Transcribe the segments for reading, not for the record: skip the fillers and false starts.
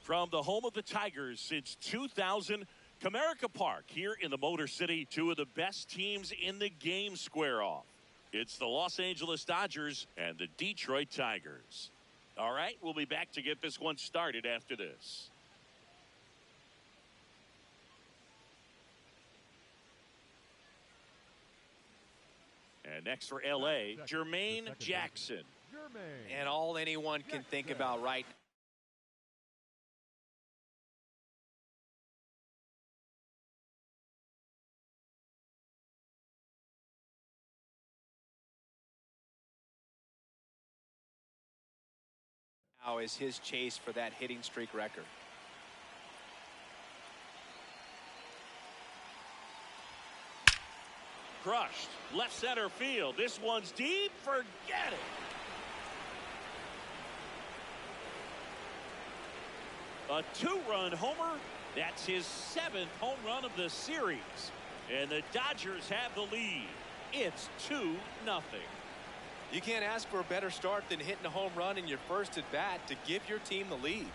From the home of the Tigers since 2000, Comerica Park here in the Motor City, two of the best teams in the game square off. It's the Los Angeles Dodgers and the Detroit Tigers. All right, we'll be back to get this one started after this. And next for L.A., Jermaine Jackson. And all anyone can think about right now is his chase for that hitting streak record. Crushed. Left center field. This one's deep. Forget it. A two-run homer. That's his 7th home run of the series. And the Dodgers have the lead. It's 2-0. You can't ask for a better start than hitting a home run in your first at bat to give your team the lead.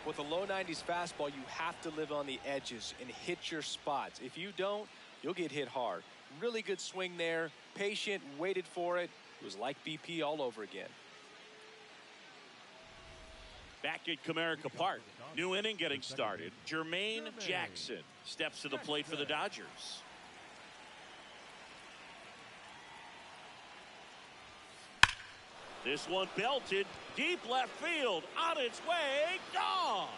With a low 90s fastball, you have to live on the edges and hit your spots. If you don't, you'll get hit hard. Really good swing there. Patient, waited for it. It was like BP all over again. Back at Comerica Park. New inning getting started. Jermaine Jackson steps to the plate for the Dodgers. This one belted deep left field. On its way. Gone.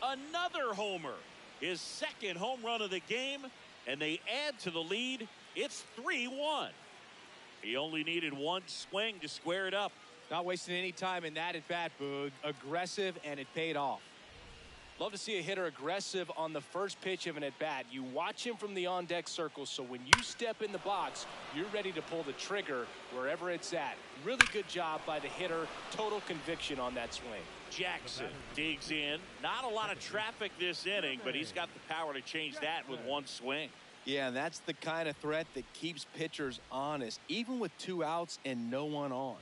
Another homer. His 2nd home run of the game, and they add to the lead. It's 3-1. He only needed one swing to square it up. Not wasting any time in that at bat, Boog. Aggressive, and it paid off. Love to see a hitter aggressive on the first pitch of an at bat. You watch him from the on deck circle, so when you step in the box, you're ready to pull the trigger wherever it's at. Really good job by the hitter. Total conviction on that swing. Jackson digs in. Not a lot of traffic this inning, but he's got the power to change that with one swing. Yeah, and that's the kind of threat that keeps pitchers honest, even with 2 outs and no one on.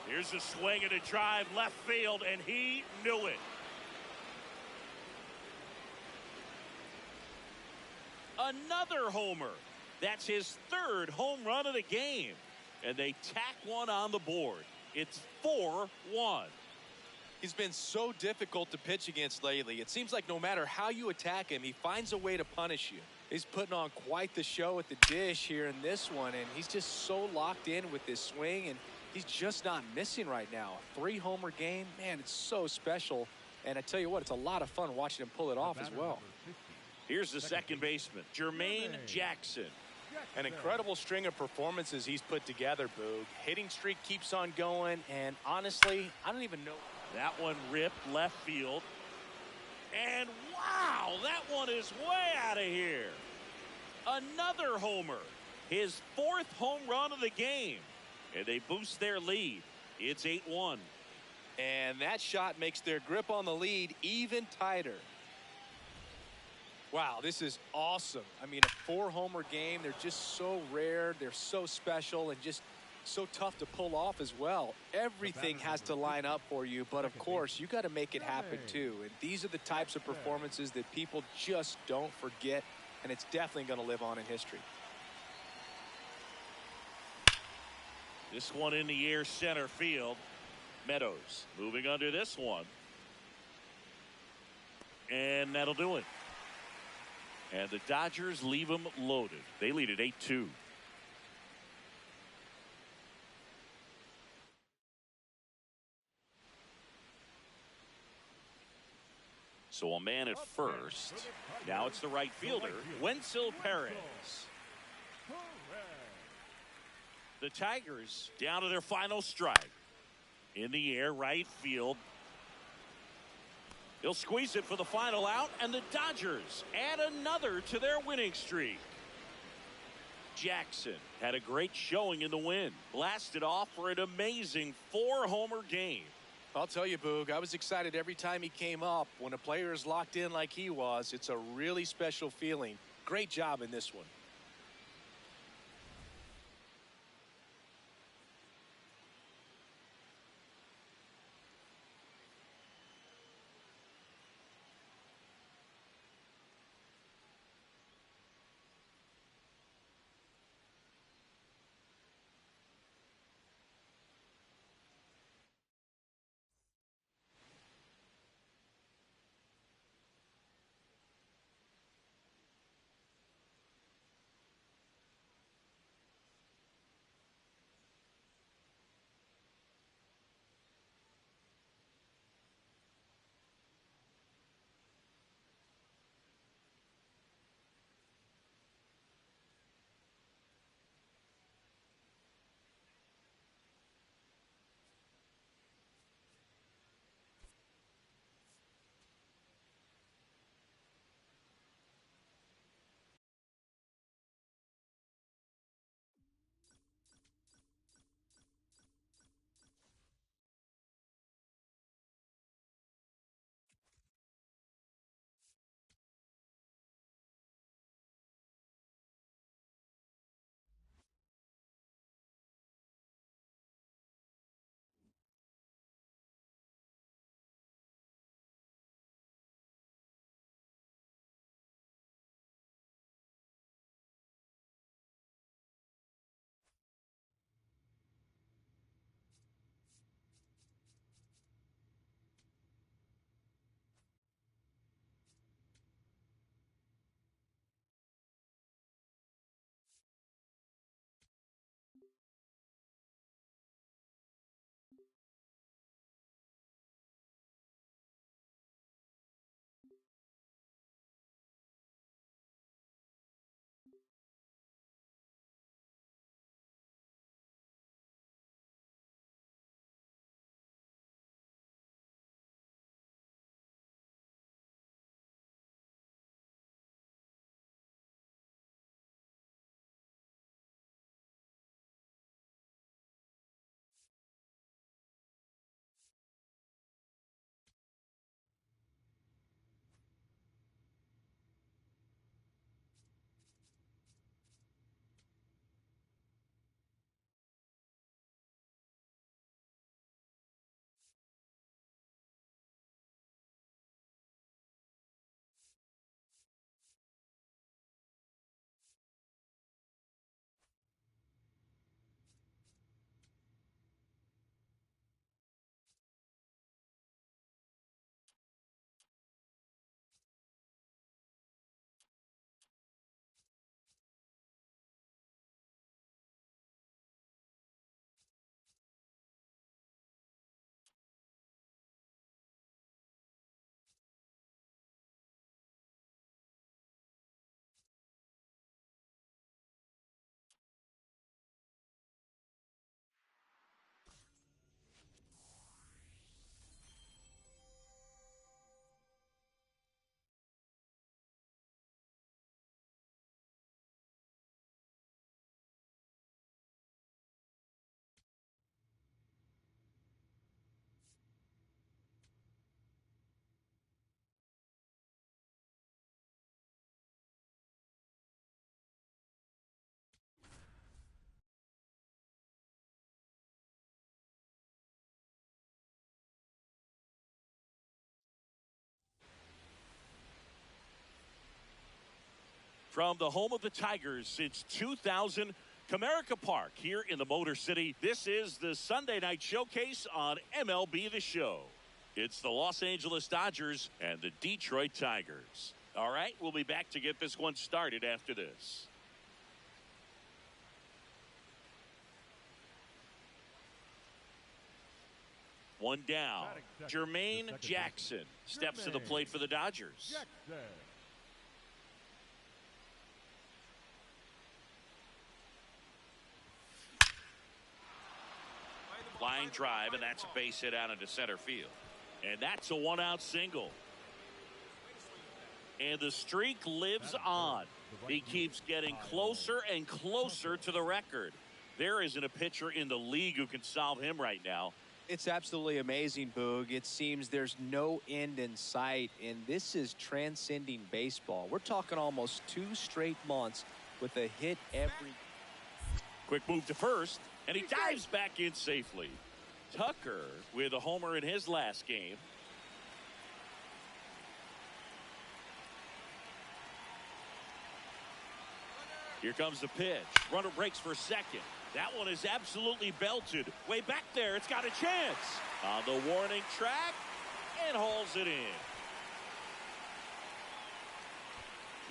Here's a swing and a drive left field, and he knew it. Another homer. That's his 3rd home run of the game. And they tack one on the board. It's 4-1. He's been so difficult to pitch against lately. It seems like no matter how you attack him, he finds a way to punish you. He's putting on quite the show at the dish here in this one, and he's just so locked in with this swing, and he's just not missing right now. A 3-homer game, man, it's so special. And I tell you what, it's a lot of fun watching him pull it off as well. Here's the second baseman, Jermaine Jackson. An incredible string of performances he's put together, Boog. Hitting streak keeps on going, and honestly, I don't even know. That one ripped left field. And wow, that one is way out of here. Another homer. His 4th home run of the game. And they boost their lead. It's 8-1. And that shot makes their grip on the lead even tighter. Wow, this is awesome. I mean, a 4-homer game, they're just so rare. They're so special and just so tough to pull off as well. Everything has to line up for you, but of course, you got to make it happen too. And these are the types of performances that people just don't forget, and it's definitely going to live on in history. This one in the air, center field. Meadows moving under this one. And that'll do it. And the Dodgers leave them loaded. They lead at 8-2. So a man at first. Now it's the right fielder, Wenzel Perez. The Tigers down to their final strike. In the air, right field. He'll squeeze it for the final out, and the Dodgers add another to their winning streak. Jackson had a great showing in the win. Blasted off for an amazing 4-homer game. I'll tell you, Boog, I was excited every time he came up. When a player is locked in like he was, it's a really special feeling. Great job in this one. From the home of the Tigers since 2000, Comerica Park here in the Motor City. This is the Sunday night showcase on MLB The Show. It's the Los Angeles Dodgers and the Detroit Tigers. All right, we'll be back to get this one started after this. One down. Jermaine Jackson steps to the plate for the Dodgers. Line drive, and that's a base hit out into center field. And that's a one-out single. And the streak lives on. He keeps getting closer and closer to the record. There isn't a pitcher in the league who can solve him right now. It's absolutely amazing, Boog. It seems there's no end in sight, and this is transcending baseball. We're talking almost 2 straight months with a hit every. Quick move to first, and he dives back in safely. Tucker with a homer in his last game. Here comes the pitch. Runner breaks for second. That one is absolutely belted. Way back there, it's got a chance. On the warning track, and hauls it in.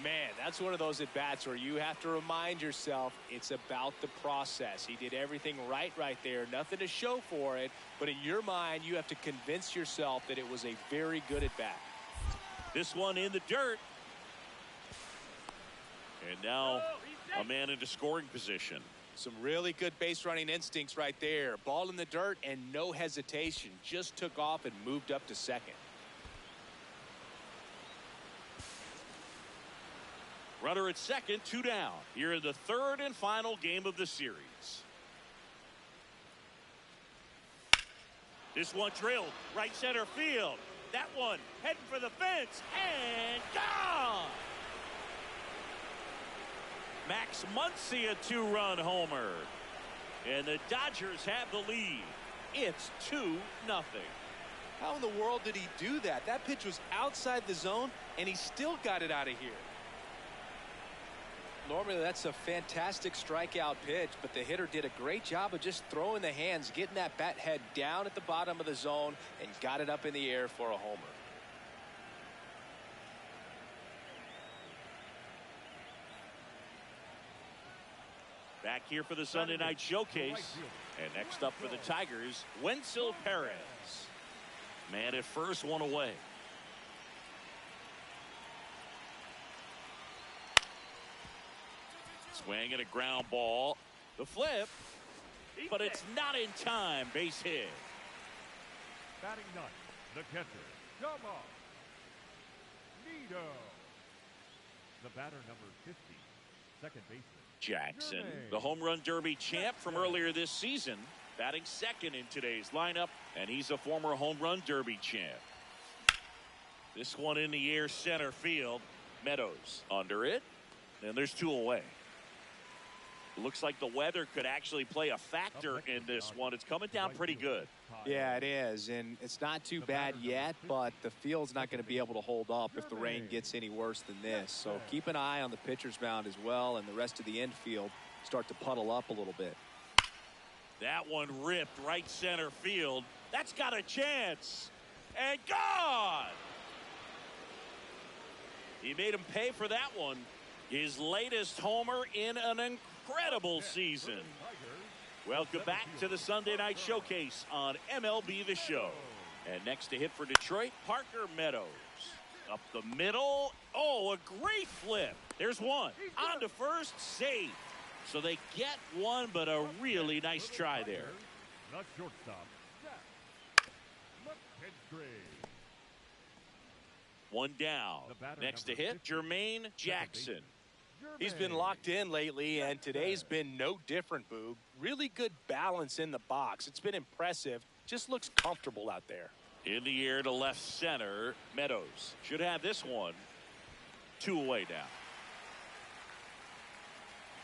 Man, that's one of those at-bats where you have to remind yourself it's about the process. He did everything right there. Nothing to show for it. But in your mind, you have to convince yourself that it was a very good at-bat. This one in the dirt. And now a man into scoring position. Some really good base running instincts right there. Ball in the dirt and no hesitation. Just took off and moved up to second. Runner at second, 2 down. Here in the 3rd and final game of the series. This one drilled right center field. That one heading for the fence and gone. Max Muncy, a 2-run homer. And the Dodgers have the lead. It's 2-0. How in the world did he do that? That pitch was outside the zone, and he still got it out of here. Normally, that's a fantastic strikeout pitch, but the hitter did a great job of just throwing the hands, getting that bat head down at the bottom of the zone, and got it up in the air for a homer. Back here for the Sunday night showcase. And next up for the Tigers, Wenzel Perez. Man at first, 1 away. Swing and a ground ball. The flip. But it's not in time. Base hit. Batting 9th, the catcher, Yama Nido. The batter number 50, second baseman Jackson, the home run derby champ from earlier this season, batting second in today's lineup, and he's a former home run derby champ. This one in the air, center field. Meadows under it, and there's 2 away. Looks like the weather could actually play a factor in this one. It's coming down pretty good. Yeah, it is, and it's not too bad yet, but the field's not going to be able to hold up if the rain gets any worse than this. So keep an eye on the pitcher's mound as well, and the rest of the infield start to puddle up a little bit. That one ripped right center field. That's got a chance. And gone! He made him pay for that one. His latest homer in an incredible season. Welcome back to the Sunday night showcase on MLB The Show. And next to hit for Detroit, Parker Meadows. Up the middle. Oh, a great flip. There's one. On to first, safe. So they get one, but a really nice try there. The shortstop, Look, 1 down. Next to hit, Jermaine Jackson. He's been locked in lately, and today's been no different, Boog. Really good balance in the box. It's been impressive. Just looks comfortable out there. In the air to left center, Meadows should have this one. 2 away now.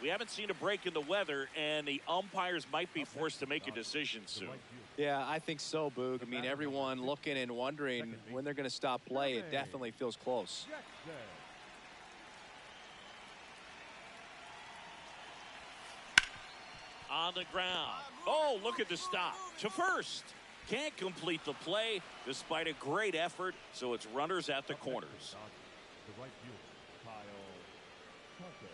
We haven't seen a break in the weather, and the umpires might be forced to make a decision soon. Yeah, I think so, Boog. I mean, everyone looking and wondering when they're going to stop play. It definitely feels close. On the ground. Oh, look at the stop. To first. Can't complete the play despite a great effort, so it's runners at the corners. The right fielder, Kyle Tucker.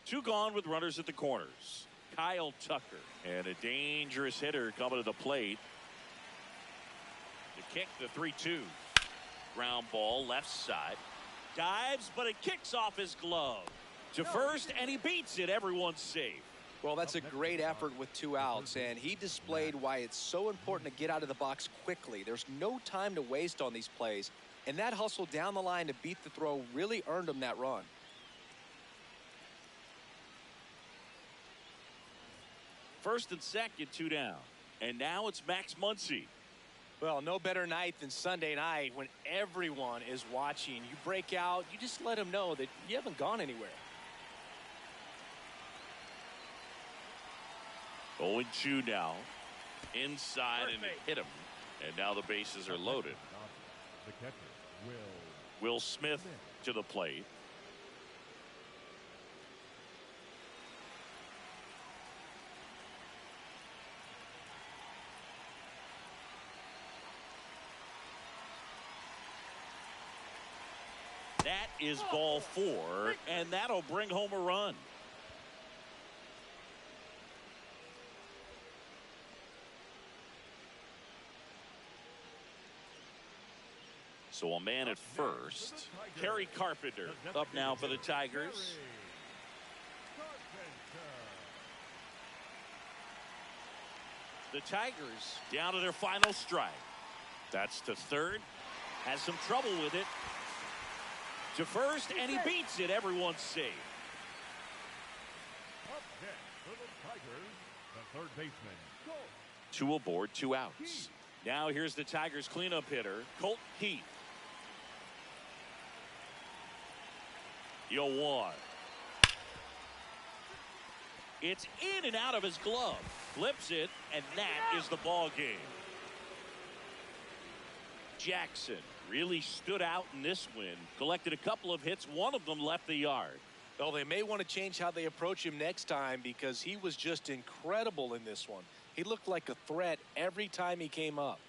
Two gone with runners at the corners. Kyle Tucker. And a dangerous hitter coming to the plate. The kick, the 3-2. Ground ball, left side. Dives, but it kicks off his glove. To first, and he beats it. Everyone's safe. Well, that's a great effort with 2 outs, and he displayed why it's so important to get out of the box quickly. There's no time to waste on these plays, and that hustle down the line to beat the throw really earned him that run. First and second, 2 down. And now it's Max Muncy. Well, no better night than Sunday night when everyone is watching. You break out, you just let them know that you haven't gone anywhere. 0-2 now. Inside and it hit him. And now the bases are loaded. The catcher, Will Smith to the plate. That is ball 4, and that'll bring home a run. So a man at first. Kerry Carpenter up now for the Tigers. The Tigers down to their final strike. That's to third. Has some trouble with it. To first, and he beats it. Everyone's safe. Up next for the Tigers, the third baseman, 2 aboard, 2 outs. Now here's the Tigers cleanup hitter, Colt Heath. 0-1. It's in and out of his glove. Flips it, and that is the ball game. Jackson really stood out in this win. Collected a couple of hits. One of them left the yard. Well, they may want to change how they approach him next time because he was just incredible in this one. He looked like a threat every time he came up.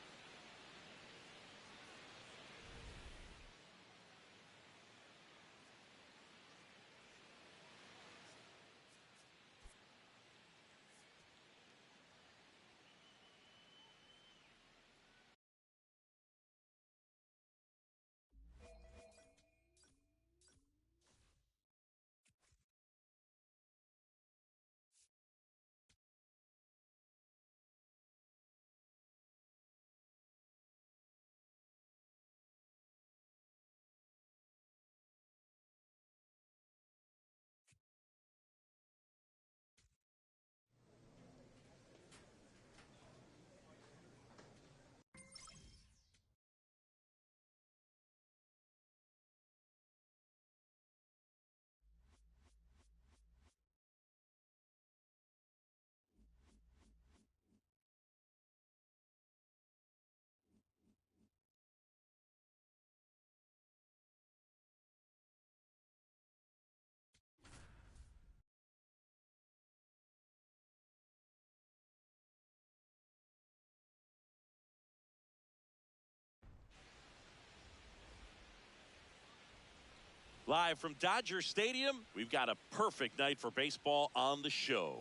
Live from Dodger Stadium, we've got a perfect night for baseball on the show.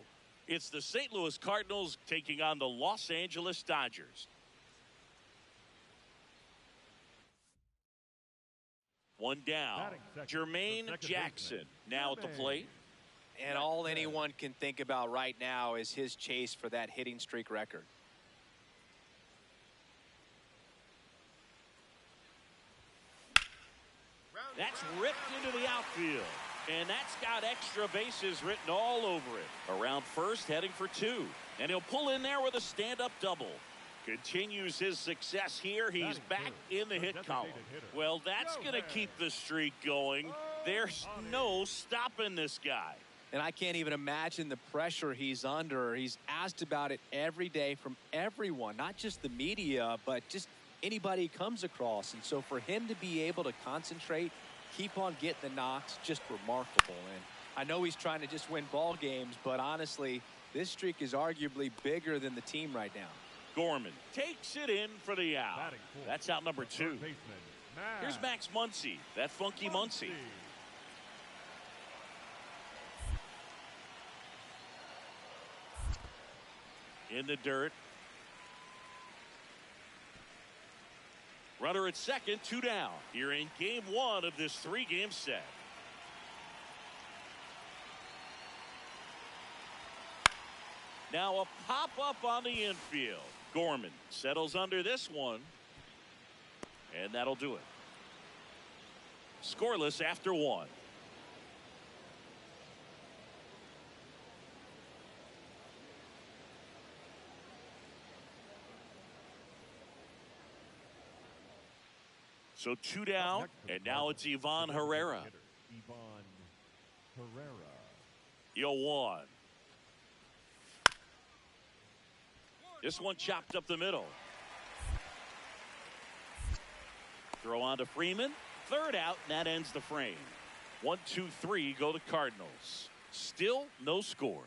It's the St. Louis Cardinals taking on the Los Angeles Dodgers. One down. Jermaine Jackson now at the plate. And all anyone can think about right now is his chase for that hitting streak record. That's ripped into the outfield. And that's got extra bases written all over it. Around first, heading for 2. And he'll pull in there with a stand-up double. Continues his success here. He's back in the hit column. Well, that's going to keep the streak going. There's no stopping this guy. And I can't even imagine the pressure he's under. He's asked about it every day from everyone, not just the media, but just anybody he comes across. And so for him to be able to concentrate, keep on getting the knocks, just remarkable. And I know he's trying to just win ball games, but honestly, this streak is arguably bigger than the team right now. Gorman takes it in for the out. That's out number 2. Here's Max Muncy, that funky Muncy. In the dirt. Runner at second, 2 down. Here in game 1 of this 3-game set. Now a pop-up on the infield. Gorman settles under this one. And that'll do it. Scoreless after one. So 2 down, and now it's Ivan Herrera. Ivan Herrera. 0-1. This one chopped up the middle. Throw on to Freeman. Third out, and that ends the frame. 1, 2, 3 go the Cardinals. Still no score.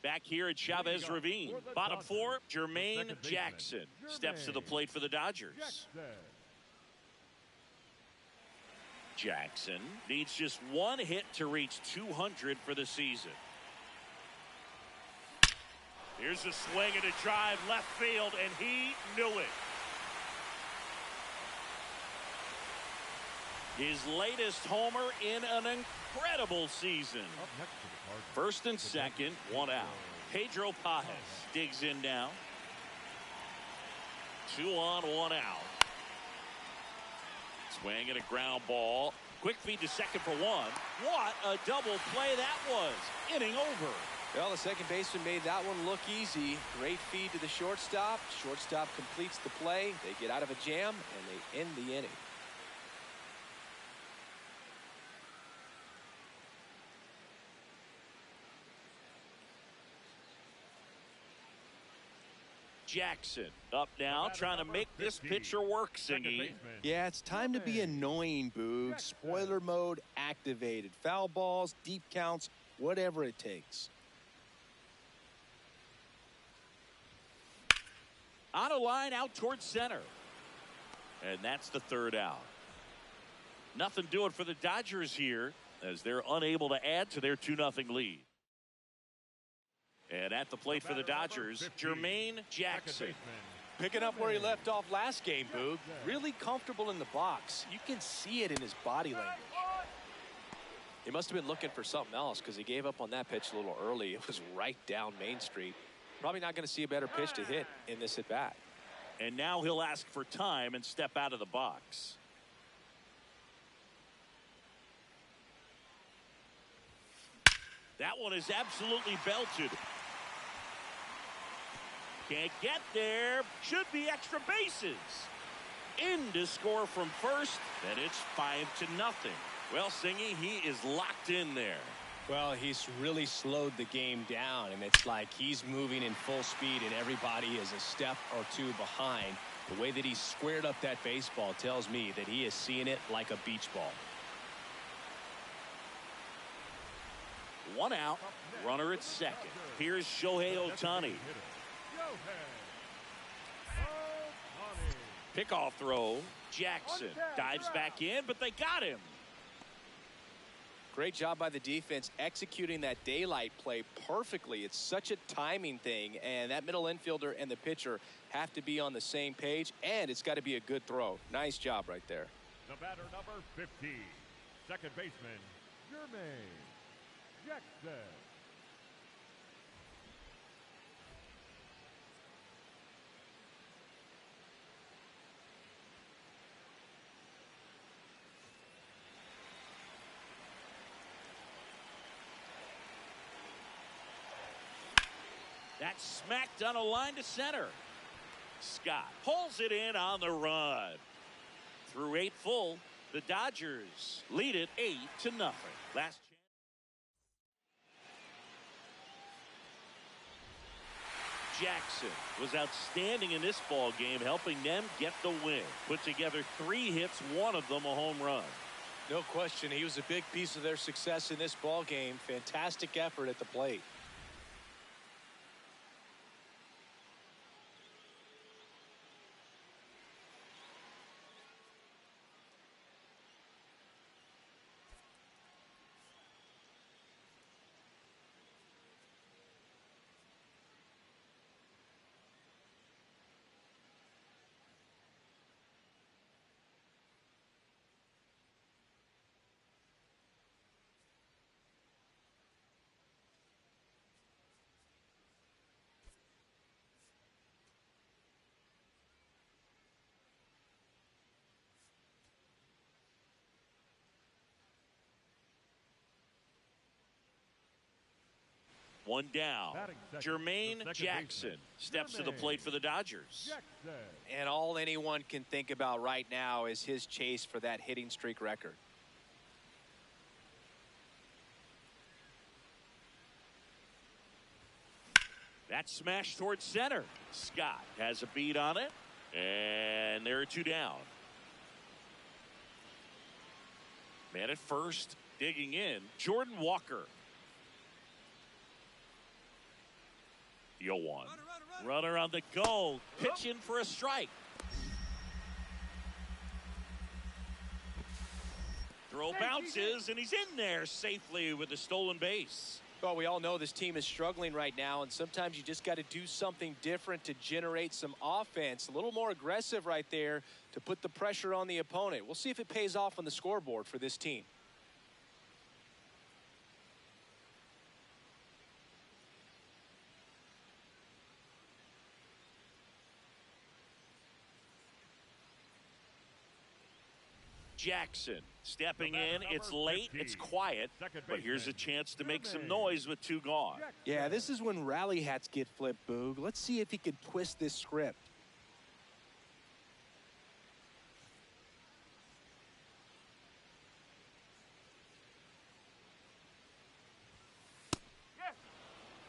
Back here at Chavez Ravine. Bottom 4, Jermaine Jackson steps to the plate for the Dodgers. Jackson needs just one hit to reach 200 for the season. Here's a swing and a drive left field, and he knew it. His latest homer in an incredible season. First and second, 1 out. Pedro Pajes digs in now. 2 on, 1 out. Swing and a ground ball. Quick feed to second for 1. What a double play that was. Inning over. Well, the second baseman made that one look easy. Great feed to the shortstop. Shortstop completes the play. They get out of a jam, and they end the inning. Jackson up now, trying to make this pitcher work, Singy. Yeah, it's time to be annoying, Boog. Spoiler mode activated. Foul balls, deep counts, whatever it takes. On a line out towards center. And that's the third out. Nothing doing for the Dodgers here as they're unable to add to their 2-0 lead. And at the plate for the Dodgers, Jermaine Jackson. Picking up where he left off last game, Boog. Really comfortable in the box. You can see it in his body language. He must have been looking for something else because he gave up on that pitch a little early. It was right down Main Street. Probably not going to see a better pitch to hit in this at bat. And now he'll ask for time and step out of the box. That one is absolutely belted. Can't get there. Should be extra bases. In to score from first, and it's 5-0. Well, Singy, he is locked in there. Well, he's really slowed the game down, and it's like he's moving in full speed, and everybody is a step or two behind. The way that he squared up that baseball tells me that he is seeing it like a beach ball. 1 out, runner at second. Here's Shohei Ohtani. Pickoff throw. Jackson dives back in, but they got him. Great job by the defense executing that daylight play perfectly. It's such a timing thing, and that middle infielder and the pitcher have to be on the same page, and it's got to be a good throw. Nice job right there. The batter, number 50, second baseman, Jermaine Jackson. That's smacked on a line to center. Scott pulls it in on the run. Through 8 full, the Dodgers lead it 8-0. Last chance. Jackson was outstanding in this ball game, helping them get the win. Put together 3 hits, one of them a home run. No question, he was a big piece of their success in this ball game. Fantastic effort at the plate. One down. Batting second, Jermaine the second Jackson baseman, steps to the plate for the Dodgers. Jackson. And all anyone can think about right now is his chase for that hitting streak record. That smash towards center. Scott has a beat on it. And there are two down. Man at first, digging in, Jordan Walker. The 0-1. Runner on the go. Pitch in for a strike. Throw bounces, and he's in there safely with a stolen base. Well, we all know this team is struggling right now, and sometimes you just got to do something different to generate some offense. A little more aggressive right there to put the pressure on the opponent. We'll see if it pays off on the scoreboard for this team. Jackson stepping in. It's late. It's quiet. But here's a chance to make some noise with two gone. Yeah, this is when rally hats get flipped, Boog. Let's see if he can twist this script.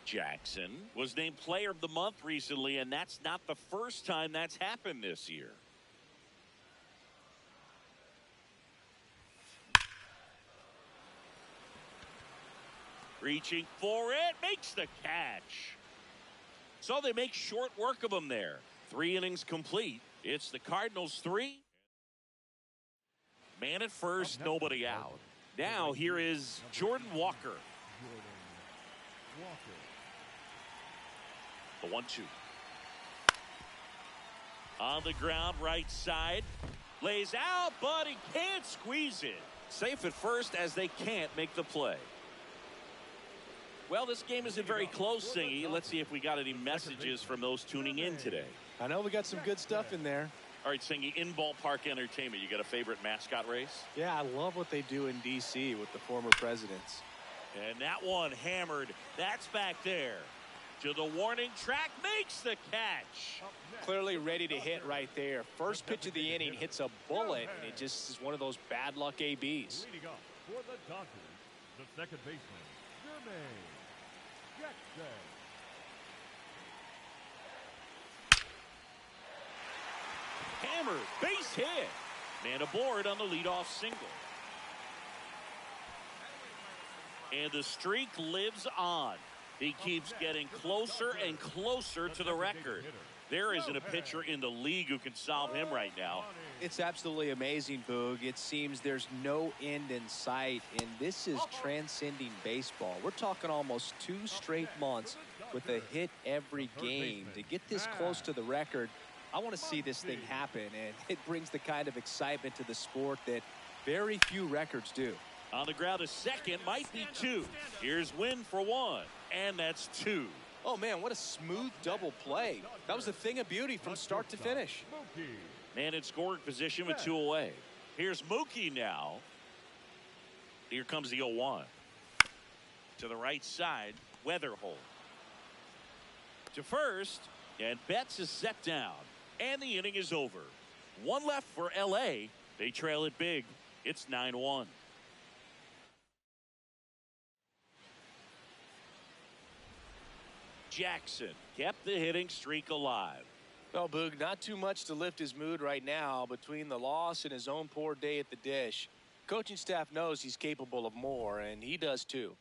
Jackson was named Player of the Month recently, and that's not the first time that's happened this year. Reaching for it, makes the catch. So they make short work of him there. 3 innings complete. It's the Cardinals 3. Man at first, nobody out. Now here is Jordan Walker. The 1-2. On the ground, right side. Lays out, but he can't squeeze it. Safe at first as they can't make the play. Well, this game isn't very close, Singy. Let's see if we got any messages from those tuning in today. I know we got some good stuff in there. All right, Singy, in ballpark entertainment, you got a favorite mascot race? Yeah, I love what they do in D.C. with the former presidents. And that one hammered. That's back there. To the warning track, makes the catch. Clearly ready to hit right there. First pitch of the inning hits a bullet, and it just is one of those bad luck ABs. Leading up for the Dodgers, the second baseman, Jermaine Jackson. Hammered, base hit. Man aboard on the leadoff single. And the streak lives on. He keeps getting closer and closer to the record. There isn't a pitcher in the league who can solve him right now. It's absolutely amazing, Boog. It seems there's no end in sight, and this is transcending baseball. We're talking almost 2 straight months with a hit every game. To get this close to the record, I want to see this thing happen, and it brings the kind of excitement to the sport that very few records do. On the ground, a second, might be 2. Here's Wynn for 1, and that's 2. Oh, man, what a smooth double play. That was a thing of beauty from start to finish. Man in scoring position with 2 away. Here's Mookie now. Here comes the 0-1. To the right side, Weatherholt. To first, and Betts is set down. And the inning is over. 1 left for L.A. They trail it big. It's 9-1. Jackson kept the hitting streak alive. Well, Boog, not too much to lift his mood right now between the loss and his own poor day at the dish. Coaching staff knows he's capable of more, and he does too.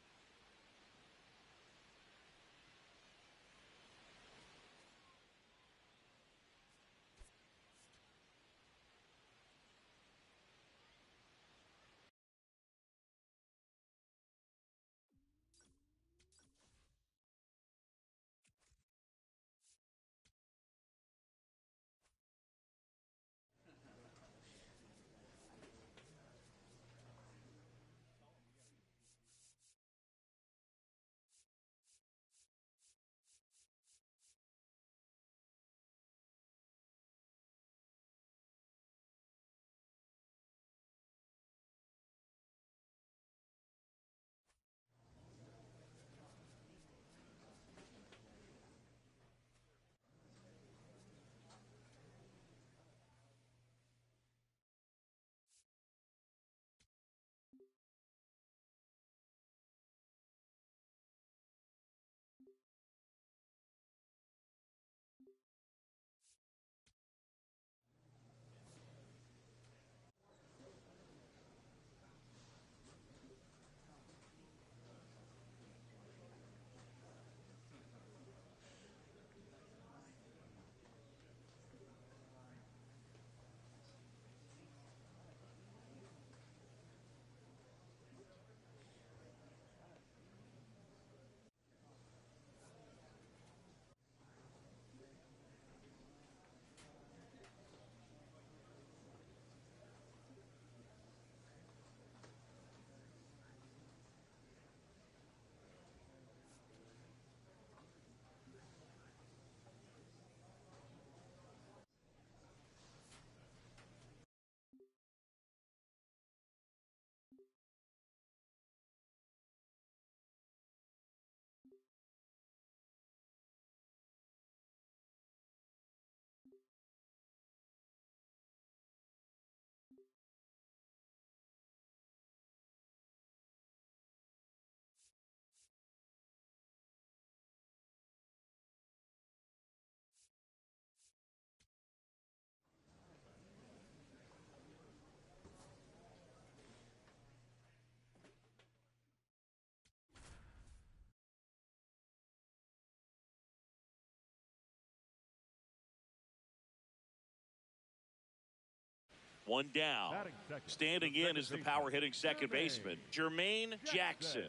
One down. Batting second, Standing the in second is the baseman, power hitting second baseman, Jermaine Jackson.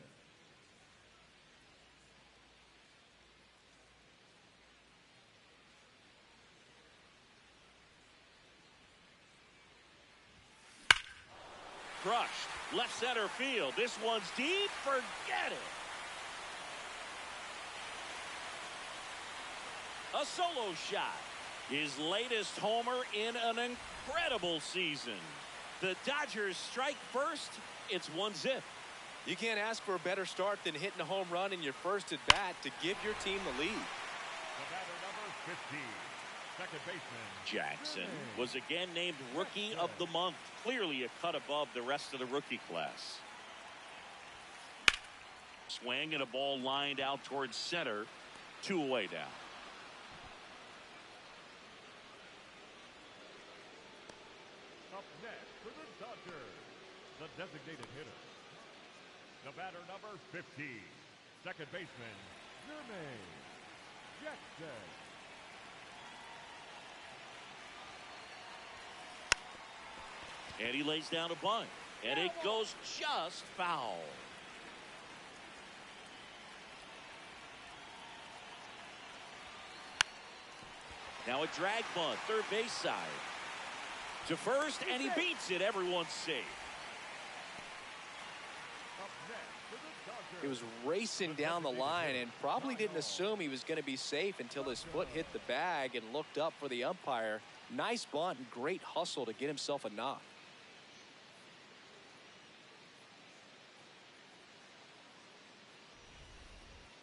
Crushed. Left center field. This one's deep. Forget it. A solo shot. His latest homer in an incredible season. The Dodgers strike first. It's 1-0. You can't ask for a better start than hitting a home run in your first at bat to give your team the lead. The batter number 15, second baseman Jackson was again named Rookie of the Month. Clearly a cut above the rest of the rookie class. Swing and a ball lined out towards center. 2 away now. Up next for the Dodgers, the designated hitter, the batter number 15, second baseman Jermaine Jackson. And he lays down a bunt. And it goes just foul. Now a drag bunt, third base side. To first, and he beats it. Everyone's safe. Up next for the Dodgers. He was racing down the line and probably didn't assume he was going to be safe until his foot hit the bag and looked up for the umpire. Nice bunt and great hustle to get himself a knock.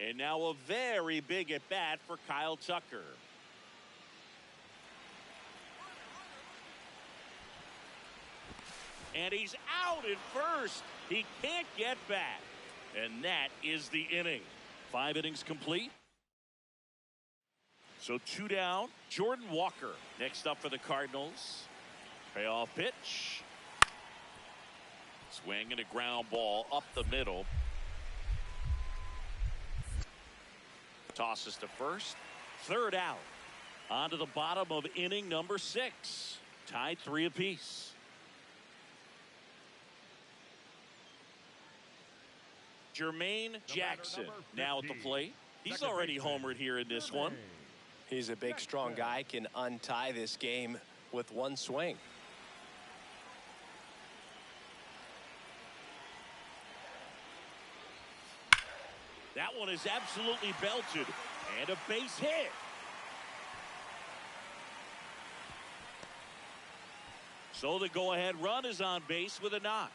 And now a very big at bat for Kyle Tucker. And he's out at first. He can't get back. And that is the inning. 5 innings complete. So 2 down. Jordan Walker next up for the Cardinals. Payoff pitch. Swing and a ground ball up the middle. Tosses to first. 3rd out. On to the bottom of inning number 6. Tied 3 apiece. Jermaine Jackson now at the plate. He's already homered here in this one. He's a big, strong guy, can untie this game with one swing. That one is absolutely belted. And a base hit. So the go-ahead run is on base with a knock.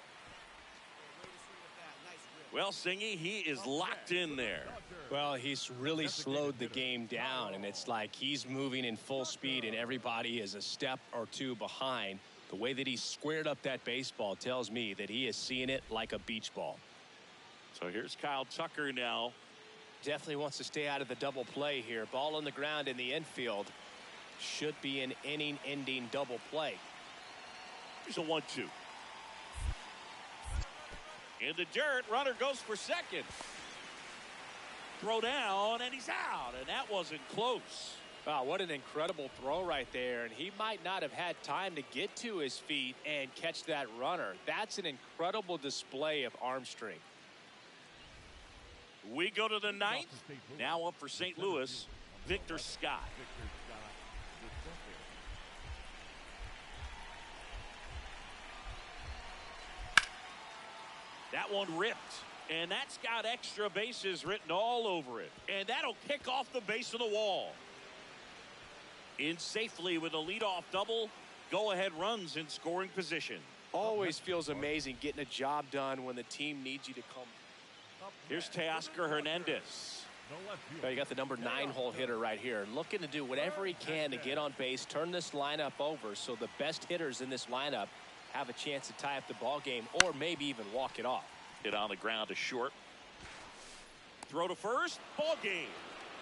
Well, Singy, he is locked in there. Well, he's really slowed the game down, and it's like he's moving in full speed, and everybody is a step or 2 behind. The way that he squared up that baseball tells me that he is seeing it like a beach ball. So here's Kyle Tucker now. Definitely wants to stay out of the double play here. Ball on the ground in the infield. Should be an inning-ending double play. Here's a 1-2. In the dirt, runner goes for second. Throw down, and he's out, and that wasn't close. Wow, what an incredible throw right there. And he might not have had time to get to his feet and catch that runner. That's an incredible display of arm strength. We go to the 9th. Now up for St. Louis, Victor Scott. That one ripped. And that's got extra bases written all over it. And that'll kick off the base of the wall. In safely with a leadoff double. Go-ahead runs in scoring position. Always feels amazing getting a job done when the team needs you to come. Here's Teoscar Hernandez. You got the number 9 hole hitter right here, looking to do whatever he can to get on base, turn this lineup over so the best hitters in this lineup have a chance to tie up the ball game or maybe even walk it off. Hit on the ground to short. Throw to first. Ball game.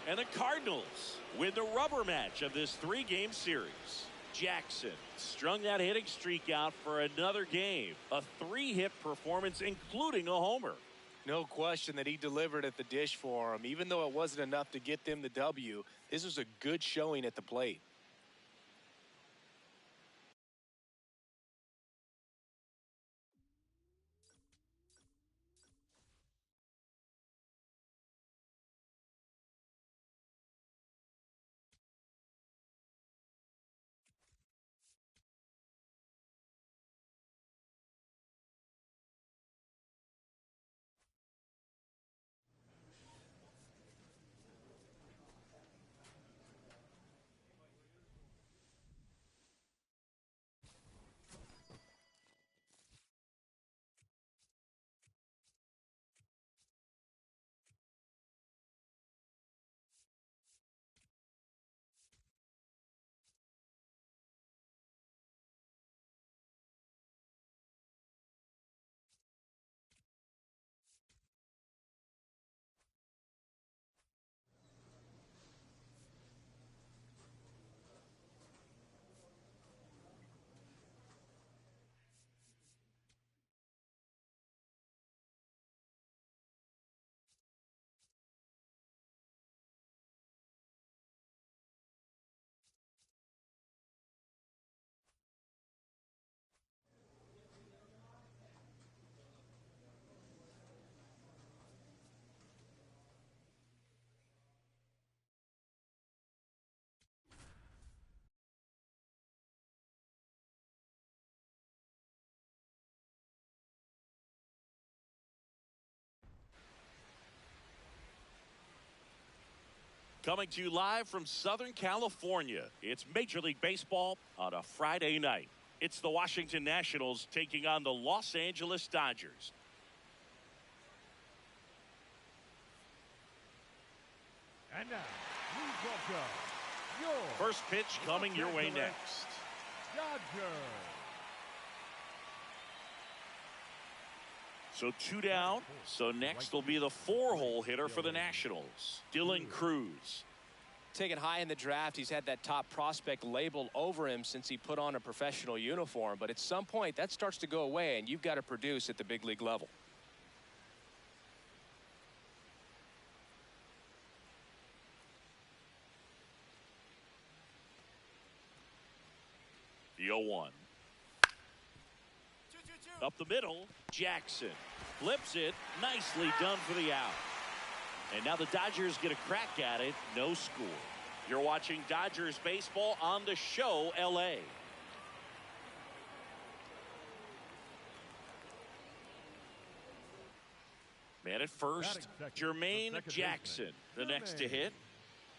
And the Cardinals win the rubber match of this 3-game series. Jackson strung that hitting streak out for another game. A 3-hit performance, including a homer. No question that he delivered at the dish for him. Even though it wasn't enough to get them the W, this was a good showing at the plate. Coming to you live from Southern California. It's Major League Baseball on a Friday night. It's the Washington Nationals taking on the Los Angeles Dodgers. And now, please welcome your First pitch coming your way next. Dodgers. So 2 down. So next will be the 4-hole hitter for the Nationals, Dylan Cruz. Taken high in the draft, he's had that top prospect label over him since he put on a professional uniform. But at some point, that starts to go away, and you've got to produce at the big league level. The 0-1. Up the middle, Jackson flips it. Nicely done for the out. And now the Dodgers get a crack at it. No score. You're watching Dodgers baseball on the show, LA. Man at first, Jermaine Jackson, the next to hit.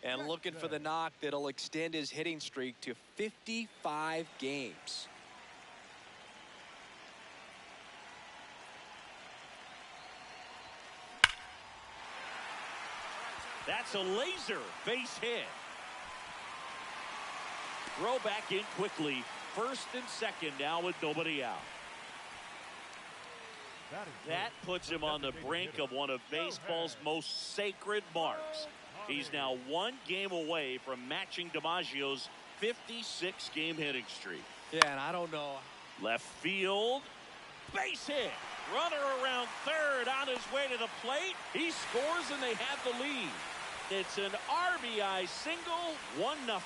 And looking for the knock that'll extend his hitting streak to 55 games. That's a laser base hit. Throw back in quickly. First and second now with nobody out. That puts him on the brink of one of baseball's most sacred marks. He's now 1 game away from matching DiMaggio's 56-game hitting streak. Yeah, and I don't know. Left field. Base hit. Runner around third on his way to the plate. He scores and they have the lead. It's an RBI single, 1-0.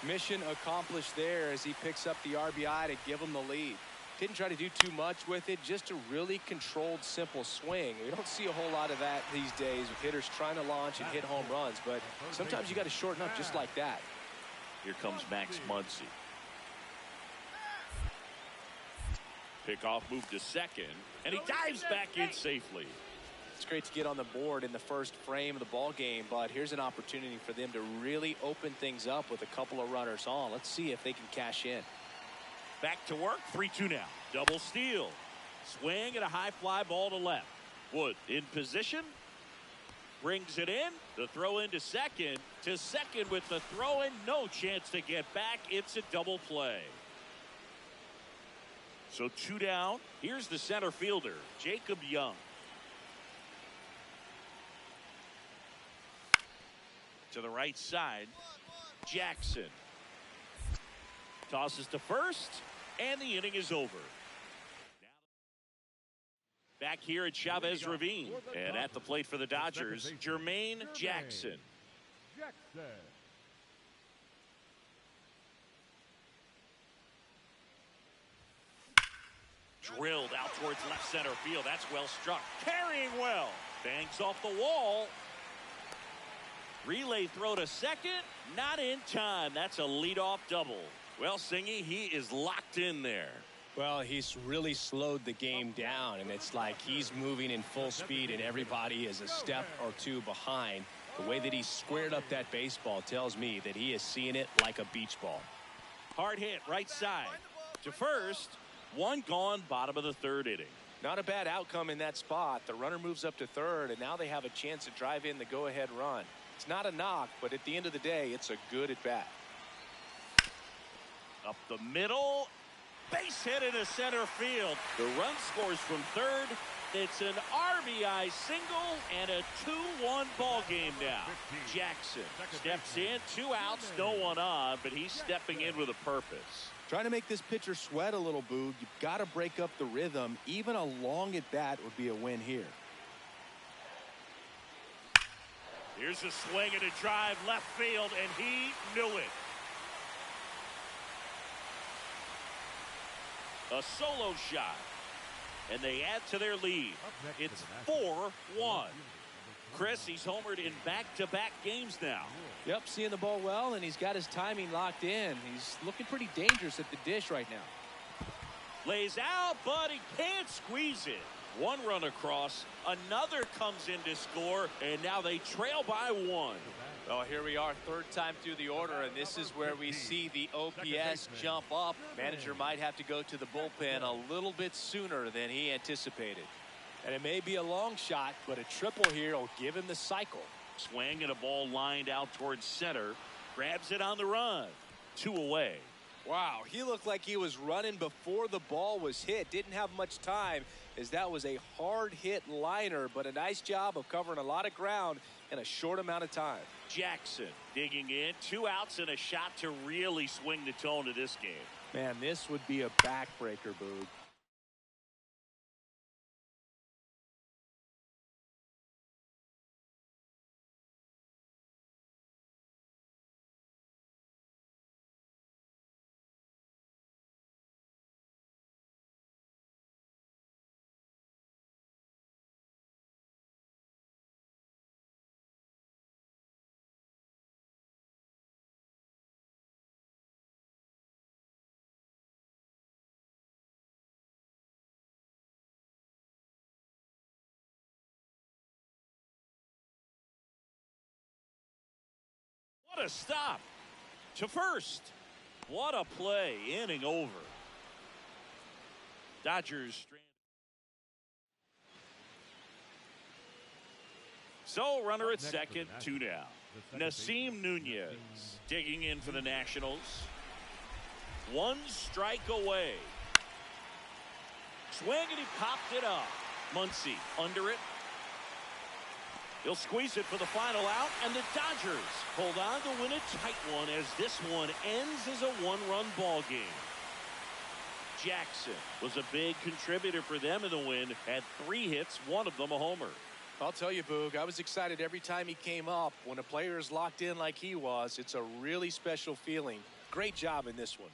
Mission accomplished there as he picks up the RBI to give him the lead. Didn't try to do too much with it, just a really controlled, simple swing. We don't see a whole lot of that these days with hitters trying to launch and hit home runs, but sometimes you got to shorten up just like that. Here comes Max Muncy. Pickoff move to second, and he dives back in safely. It's great to get on the board in the first frame of the ball game, but here's an opportunity for them to really open things up with a couple of runners on. Let's see if they can cash in. Back to work, 3-2 now. Double steal. Swing and a high fly ball to left. Wood in position. Brings it in. The throw into second. To second with the throw in. No chance to get back. It's a double play. So 2 down. Here's the center fielder, Jacob Young. To the right side, Jackson. Tosses to first, and the inning is over. Back here at Chavez Ravine, and at the plate for the Dodgers, Jermaine Jackson. Drilled out towards left center field. That's well struck. Carrying well. Bangs off the wall. Relay throw to second. Not in time. That's a leadoff double. Well, Singy, he is locked in there. Well, he's really slowed the game down, and it's like he's moving in full speed, and everybody is a step or two behind. The way that he squared up that baseball tells me that he is seeing it like a beach ball. Hard hit, right side. To first, 1 gone, bottom of the 3rd inning. Not a bad outcome in that spot. The runner moves up to third, and now they have a chance to drive in the go-ahead run. It's not a knock, but at the end of the day, it's a good at-bat. Up the middle. Base hit into center field. The run scores from third. It's an RBI single and a 2-1 ball game now. Jackson steps in, 2 outs, no one on, but he's stepping in with a purpose. Trying to make this pitcher sweat a little, Boog. You've got to break up the rhythm. Even a long at-bat would be a win here. Here's a swing and a drive left field, and he knew it. A solo shot, and they add to their lead. It's 4-1. Chris, he's homered in back-to-back games now. Yep, seeing the ball well, and he's got his timing locked in. He's looking pretty dangerous at the dish right now. Lays out, but he can't squeeze it. 1 run across, another comes in to score, and now they trail by 1. Well, here we are, third time through the order, and this is where we see the OPS jump up. Manager might have to go to the bullpen a little bit sooner than he anticipated. And it may be a long shot, but a triple here will give him the cycle. Swing and a ball lined out towards center. Grabs it on the run. 2 away. Wow, he looked like he was running before the ball was hit. Didn't have much time, as that was a hard hit liner, but a nice job of covering a lot of ground in a short amount of time. Jackson digging in. 2 outs and a shot to really swing the tone of this game. Man, this would be a backbreaker, Boog. What a stop to first. What a play. Inning over. Dodgers stranded. So runner at second, 2 down. Nasim Nunez digging in for the Nationals. 1 strike away. Swing and he popped it up. Muncy under it. He'll squeeze it for the final out, and the Dodgers hold on to win a tight one as this one ends as a 1-run ball game. Jackson was a big contributor for them in the win, had 3 hits, 1 of them a homer. I'll tell you, Boog, I was excited every time he came up. When a player is locked in like he was, it's a really special feeling. Great job in this one.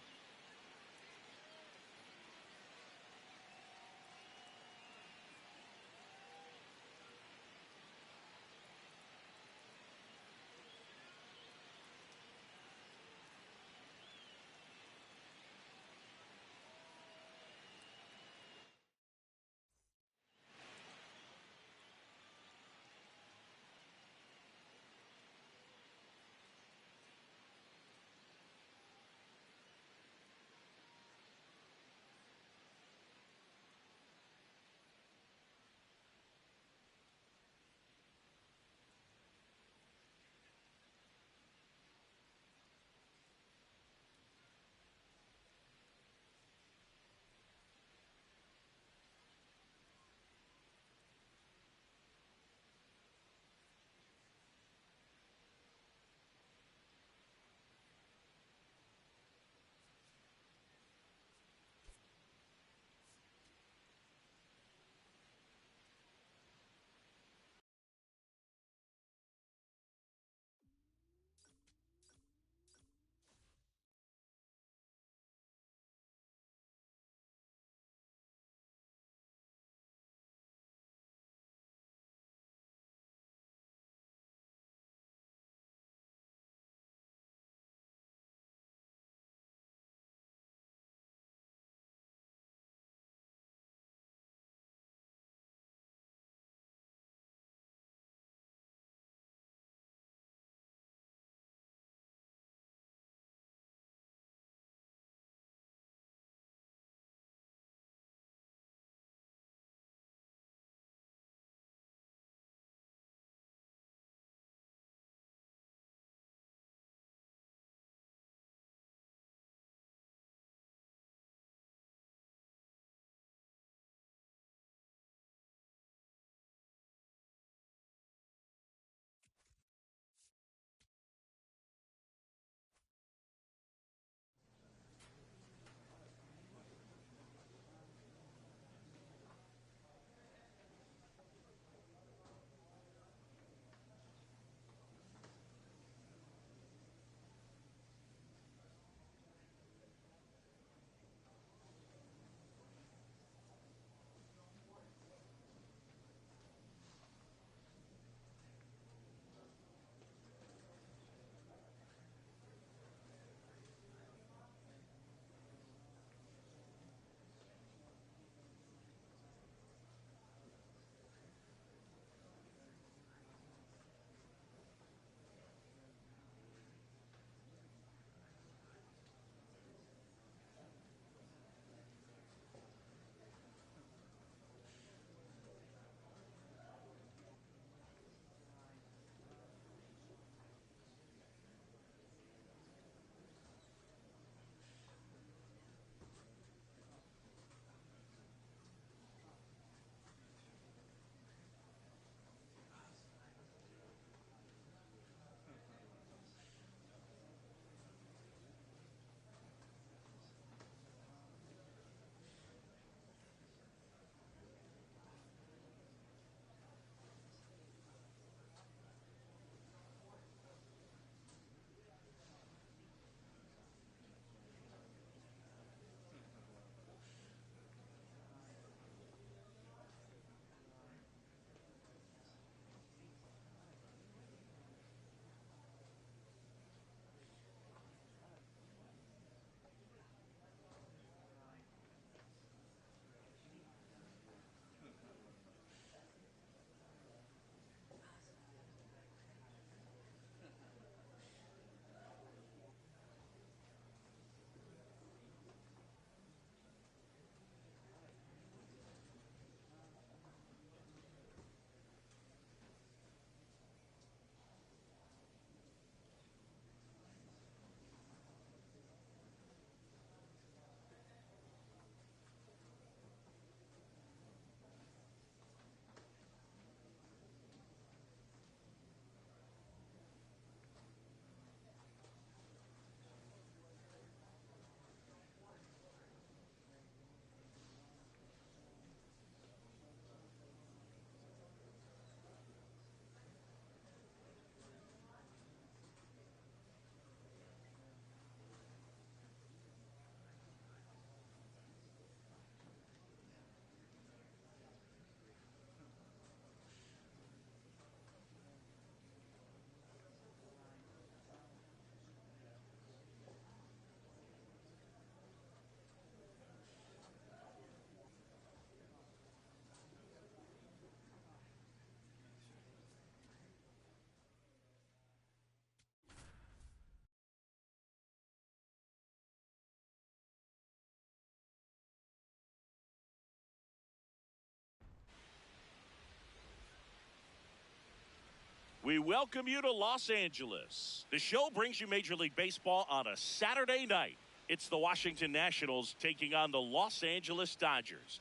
welcome you to Los Angeles. The show brings you Major League Baseball on a Saturday night. It's the Washington Nationals taking on the Los Angeles Dodgers.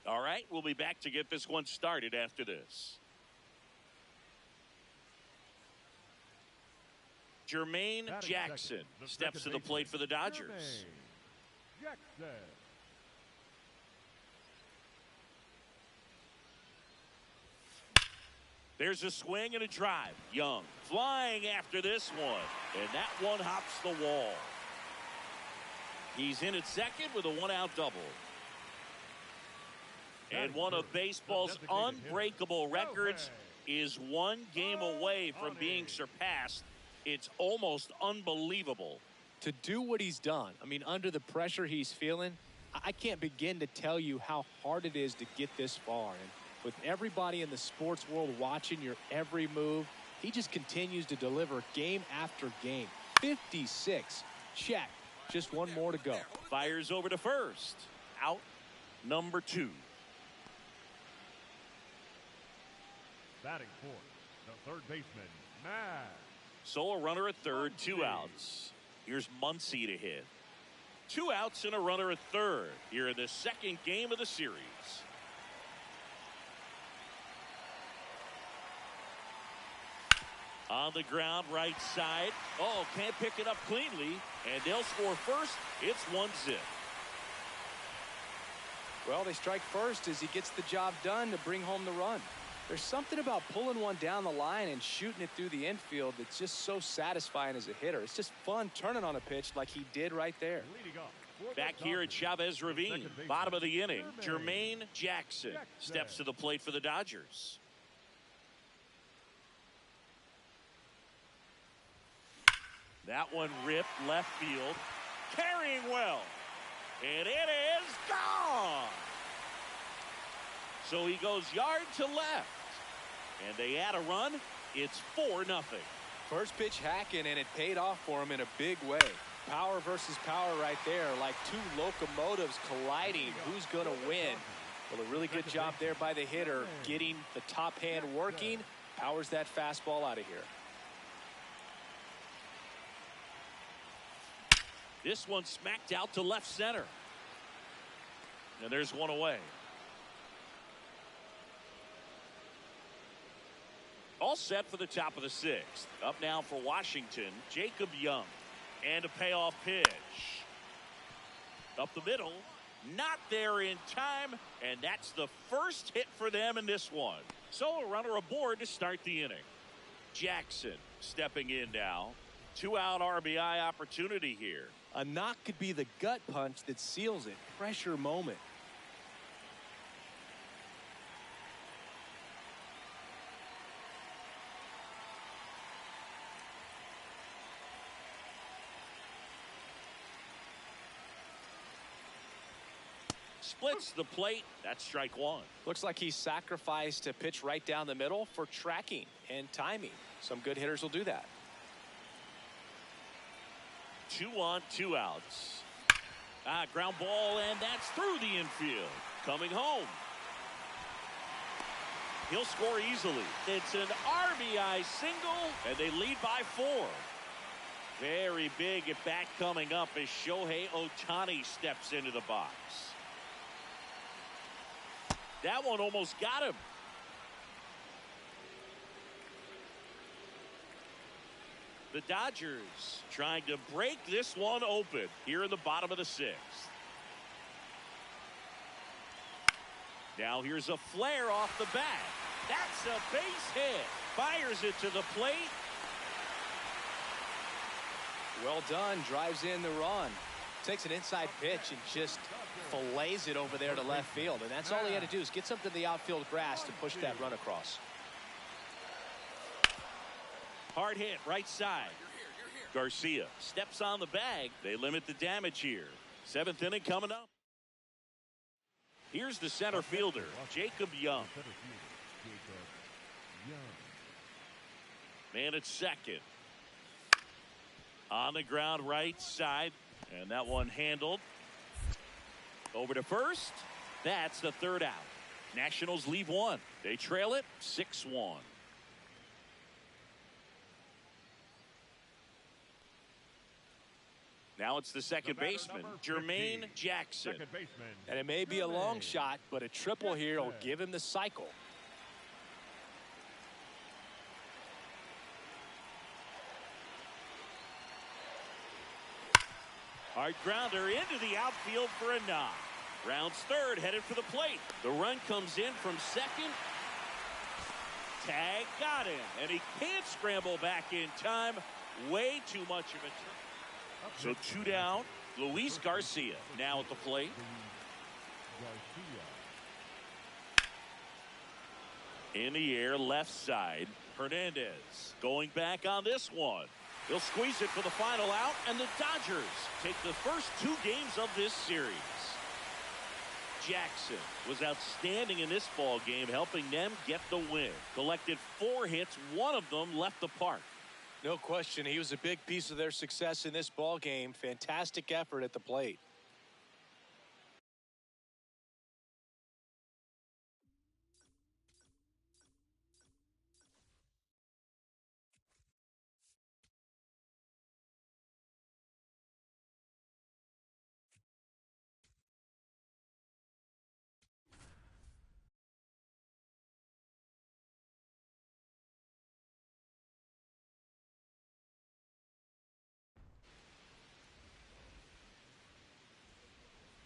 All right, we'll be back to get this one started after this. Jermaine Jackson steps to the plate for the Dodgers. Jackson. There's a swing and a drive. Young flying after this one, and that one hops the wall. He's in at second with a one-out double. And one of baseball's unbreakable records is one game away from being surpassed. It's almost unbelievable. To do what he's done, I mean, under the pressure he's feeling, I can't begin to tell you how hard it is to get this far. And with everybody in the sports world watching your every move, he just continues to deliver game after game. 56. Check. Just one more to go. Fires over to first. Out number 2. Batting fourth, the third baseman, Matt. So a runner at third, 2 outs. Here's Muncy to hit. 2 outs and a runner at third here in the second game of the series. On the ground, right side. Oh, can't pick it up cleanly. And they'll score first. It's 1-0. Well, they strike first as he gets the job done to bring home the run. There's something about pulling one down the line and shooting it through the infield that's just so satisfying as a hitter. It's just fun turning on a pitch like he did right there. Back here at Chavez Ravine, bottom of the inning, Jermaine Jackson steps to the plate for the Dodgers. That one ripped left field, carrying well, and it is gone. So he goes yard to left, and they add a run. It's 4-0. First pitch hacking, and it paid off for him in a big way. Power versus power right there, like two locomotives colliding. Who's going to win? Well, a really good job there by the hitter, getting the top hand working. Powers that fastball out of here. This one smacked out to left center. And there's one away. All set for the top of the 6th. Up now for Washington, Jacob Young. And a payoff pitch. Up the middle. Not there in time. And that's the first hit for them in this one. So a runner aboard to start the inning. Jackson stepping in now. 2-out RBI opportunity here. A knock could be the gut punch that seals it. Pressure moment. Splits the plate. That's strike 1. Looks like he sacrificed a pitch right down the middle for tracking and timing. Some good hitters will do that. 2 on, 2 outs. Ground ball, and that's through the infield. Coming home. He'll score easily. It's an RBI single, and they lead by 4. Very big at bat coming up as Shohei Ohtani steps into the box. That one almost got him. The Dodgers trying to break this one open here in the bottom of the 6th. Now here's a flare off the bat. That's a base hit. Fires it to the plate. Well done. Drives in the run. Takes an inside pitch and just fillets it over there to left field. And that's all he had to do is get something to the outfield grass to push that run across. Hard hit right side. Garcia steps on the bag. They limit the damage here. 7th inning coming up. Here's the center fielder, Jacob Young. Man at second. On the ground right side. And that one handled. Over to first. That's the third out. Nationals leave one. They trail it 6-1. Now it's the second baseman, Jermaine Jackson. And it may be a long shot, but a triple here will give him the cycle. Hard grounder into the outfield for a knock. Rounds third, headed for the plate. The run comes in from second. Tag got him, and he can't scramble back in time. Way too much of it. So 2 down. Luis Garcia now at the plate. In the air, left side. Hernandez going back on this one. They'll squeeze it for the final out, and the Dodgers take the first 2 games of this series. Jackson was outstanding in this ball game, helping them get the win. Collected 4 hits, 1 of them left the park. No question, he was a big piece of their success in this ball game. Fantastic effort at the plate.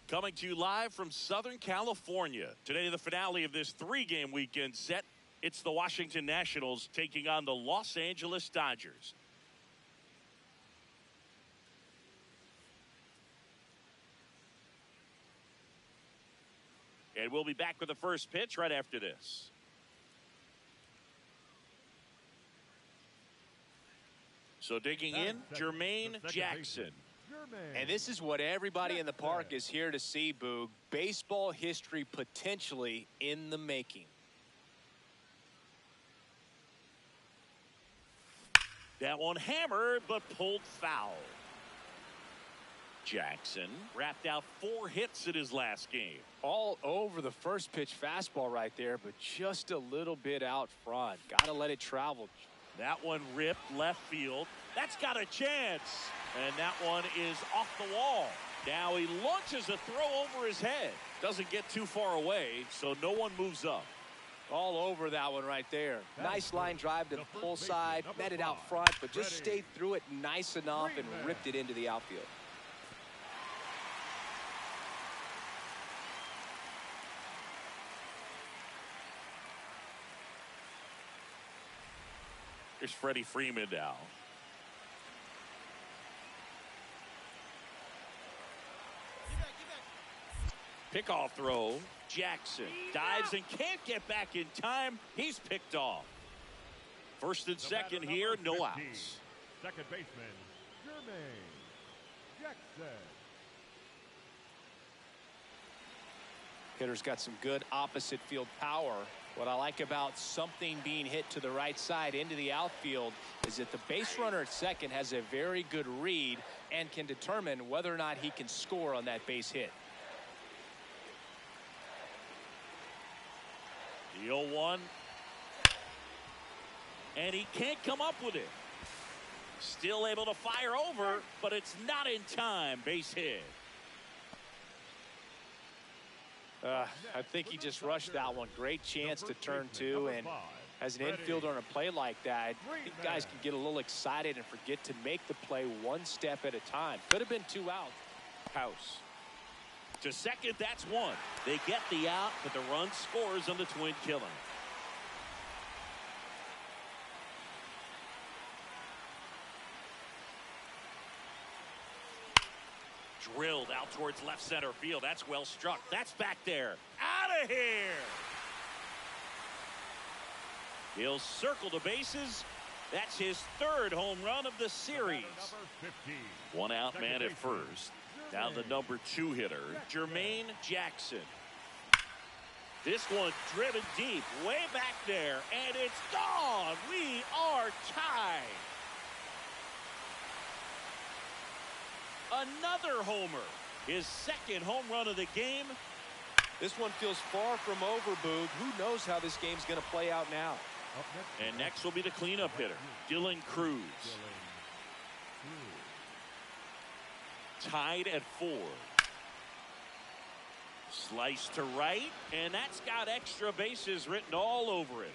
Coming to you live from Southern California. Today, the finale of this 3-game weekend set. It's the Washington Nationals taking on the Los Angeles Dodgers. And we'll be back with the first pitch right after this. So digging in, Jermaine Jackson. And this is what everybody in the park is here to see, Boog. Baseball history potentially in the making. That one hammered, but pulled foul. Jackson wrapped out 4 hits in his last game. All over the first pitch fastball right there, but just a little bit out front. Got to let it travel. That one ripped left field. That's got a chance. And that one is off the wall. Now he launches a throw over his head. Doesn't get too far away, so no one moves up. All over that one right there. Nice line drive to the pull side. Met it out front, but just stayed through it nice enough and ripped it into the outfield. Here's Freddie Freeman now. Pickoff throw. Jackson dives and can't get back in time. He's picked off. First and second here, no outs. Second baseman, Jermaine Jackson. Hitter's got some good opposite field power. What I like about something being hit to the right side into the outfield is that the base runner at second has a very good read and can determine whether or not he can score on that base hit. The 0-1. And he can't come up with it. Still able to fire over, but it's not in time. Base hit. I think he just rushed that one. Great chance to turn 2, and as an infielder on a play like that, I think guys can get a little excited and forget to make the play one step at a time. Could have been 2 out. House. To second, that's 1. They get the out, but the run scores on the twin killer. Drilled out towards left center field. That's well struck. That's back there. Out of here. He'll circle the bases. That's his 3rd home run of the series. 1 out man at first. Now the number 2 hitter, Jermaine Jackson. This one driven deep, way back there, and it's gone. We are tied. Another homer. His second home run of the game. This one feels far from over, Boog. Who knows how this game's going to play out now? And next will be the cleanup hitter, Dylan Cruz. Tied at 4. Slice to right, and that's got extra bases written all over it.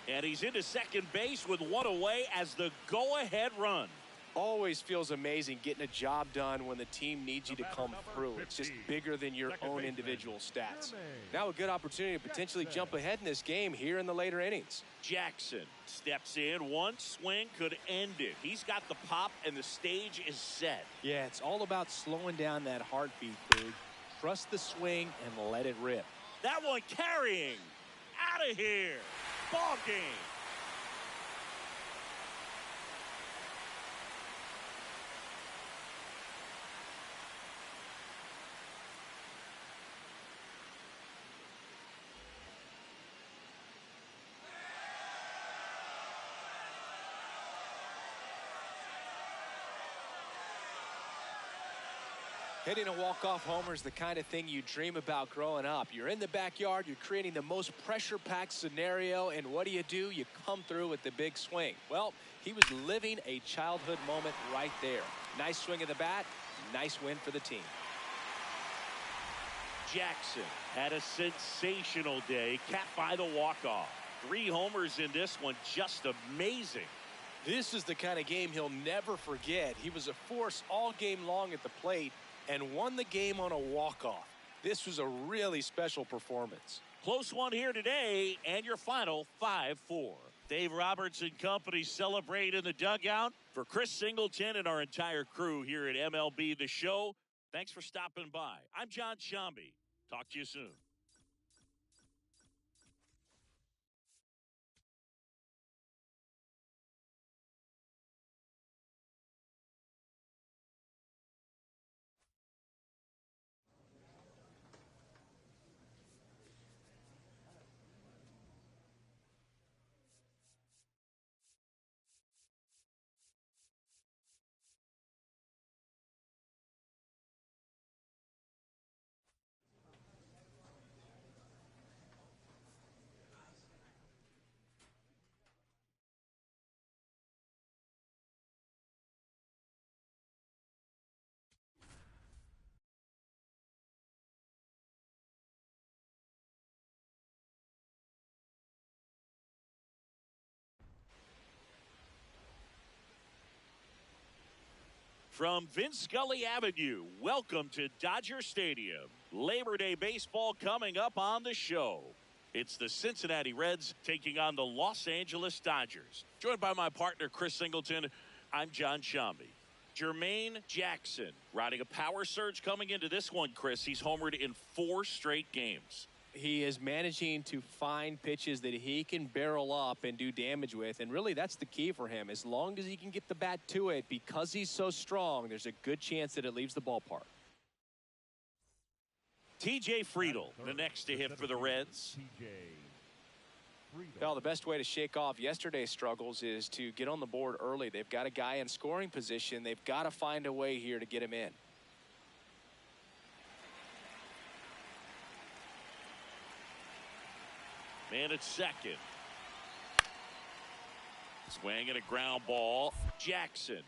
And he's into second base with one away as the go-ahead run. Always feels amazing getting a job done when the team needs you to come through. It's just bigger than your own individual stats. Now a good opportunity to potentially jump ahead in this game here in the later innings. Jackson steps in. One swing could end it. He's got the pop, and the stage is set. Yeah, it's all about slowing down that heartbeat, Boog. Trust the swing and let it rip. That one carrying. Out of here. Ball game. Hitting a walk-off homer is the kind of thing you dream about growing up. You're in the backyard, you're creating the most pressure-packed scenario, and what do? You come through with the big swing. Well, he was living a childhood moment right there. Nice swing of the bat, nice win for the team. Jackson had a sensational day, capped by the walk-off. 3 homers in this one, just amazing. This is the kind of game he'll never forget. He was a force all game long at the plate and won the game on a walk-off. This was a really special performance. Close one here today, and your final 5-4. Dave Roberts and company celebrate in the dugout. For Chris Singleton and our entire crew here at MLB The Show, thanks for stopping by. I'm John Shambi. Talk to you soon. From Vince Scully Avenue, welcome to Dodger Stadium. Labor Day baseball coming up on the show. It's the Cincinnati Reds taking on the Los Angeles Dodgers. Joined by my partner, Chris Singleton, I'm John Shambi. Jermaine Jackson riding a power surge coming into this one, Chris. He's homered in 4 straight games. He is managing to find pitches that he can barrel up and do damage with, and really that's the key for him. As long as he can get the bat to it, because he's so strong, there's a good chance that it leaves the ballpark. TJ Friedl, the next to hit for the Reds. Well, the best way to shake off yesterday's struggles is to get on the board early. They've got a guy in scoring position. They've got to find a way here to get him in. Man at second. Swing and a ground ball. Jackson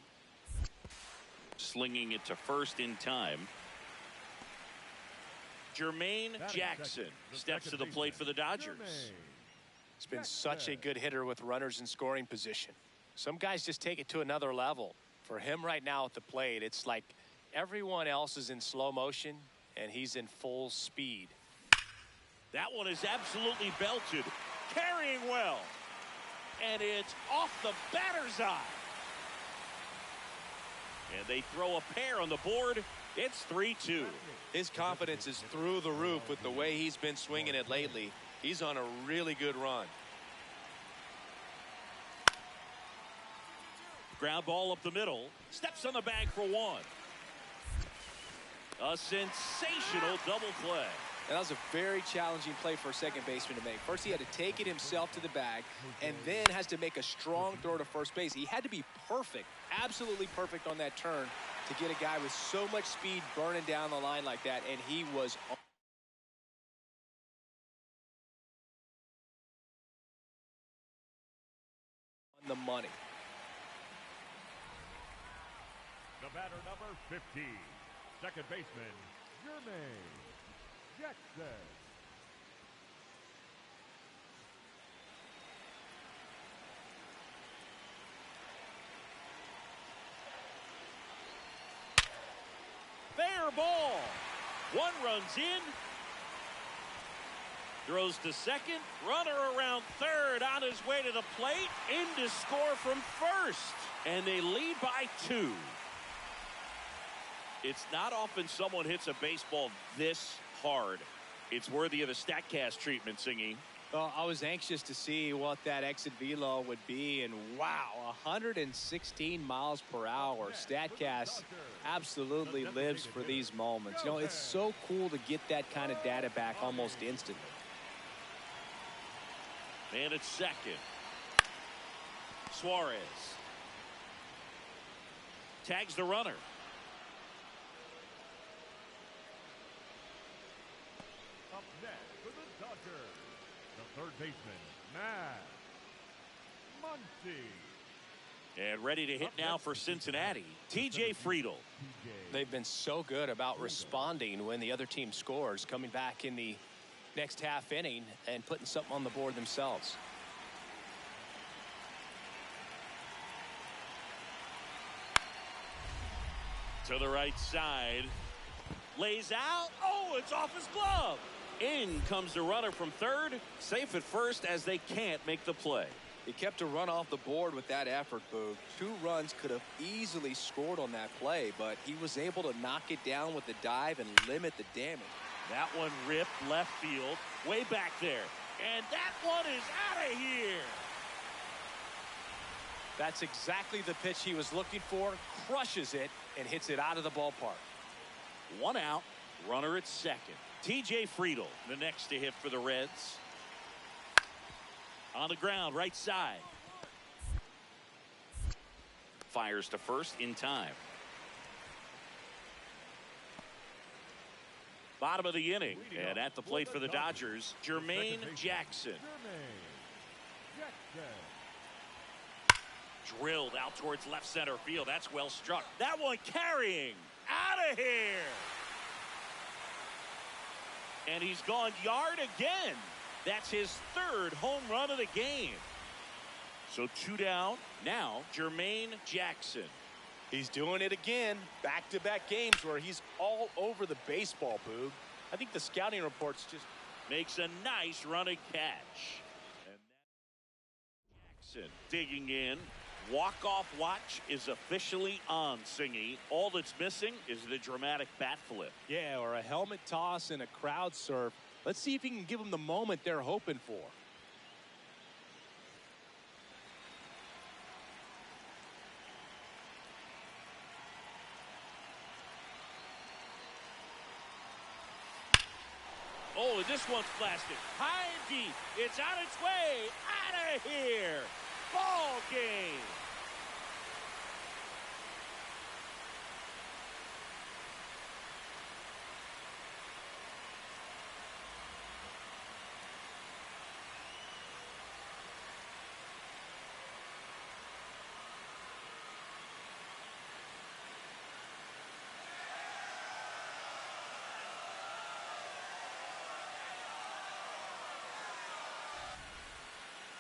slinging it to first in time. Jermaine Jackson steps to the plate for the Dodgers. He's been such a good hitter with runners in scoring position. Some guys just take it to another level. For him right now at the plate, it's like everyone else is in slow motion and he's in full speed. That one is absolutely belted. Carrying well. And it's off the batter's eye. And they throw a pair on the board. It's 3-2. His confidence is through the roof with the way he's been swinging it lately. He's on a really good run. Ground ball up the middle. Steps on the bag for 1. A sensational double play. That was a very challenging play for a second baseman to make. First, he had to take it himself to the bag, and then has to make a strong throw to first base. He had to be perfect, absolutely perfect on that turn to get a guy with so much speed burning down the line like that, and he was on the money. The batter, number 50, second baseman, Jermaine Jackson. Fair ball. One runs in. Throws to second. Runner around third on his way to the plate. In to score from first. And they lead by 2. It's not often someone hits a baseball this hard. It's worthy of the StatCast treatment, Singy. Well, I was anxious to see what that exit velo would be, and wow, 116 miles per hour. StatCast absolutely lives for these moments. You know, it's so cool to get that kind of data back almost instantly. And it's second. Suarez tags the runner. Up next for the Dodgers, the third baseman, Matt Muncy. And ready to hit now for Cincinnati, TJ Friedel. They've been so good about responding when the other team scores, coming back in the next half inning and putting something on the board themselves. To the right side. Lays out. Oh, it's off his glove. In comes the runner from third. Safe at first as they can't make the play. He kept a run off the board with that effort, Boog. 2 runs, could have easily scored on that play, but he was able to knock it down with the dive and limit the damage. That one ripped left field, way back there. And that one is out of here. That's exactly the pitch he was looking for. Crushes it and hits it out of the ballpark. 1 out, runner at second. TJ Friedel, the next to hit for the Reds. On the ground, right side. Fires to first in time. Bottom of the inning, and at the plate for the Dodgers, Jermaine Jackson. Drilled out towards left center field. That's well struck. That one carrying out of here. And he's gone yard again. That's his 3rd home run of the game. So 2 down. Now Jermaine Jackson. He's doing it again. Back-to-back games where he's all over the baseball, Boog. I think the scouting reports just Makes a nice running catch. And Jackson digging in. Walk-off watch is officially on, Singy. All that's missing is the dramatic bat flip. Yeah, or a helmet toss and a crowd surf. Let's see if he can give them the moment they're hoping for. Oh, and this one's blasted. High and deep. It's on its way. Out of here. Ball game.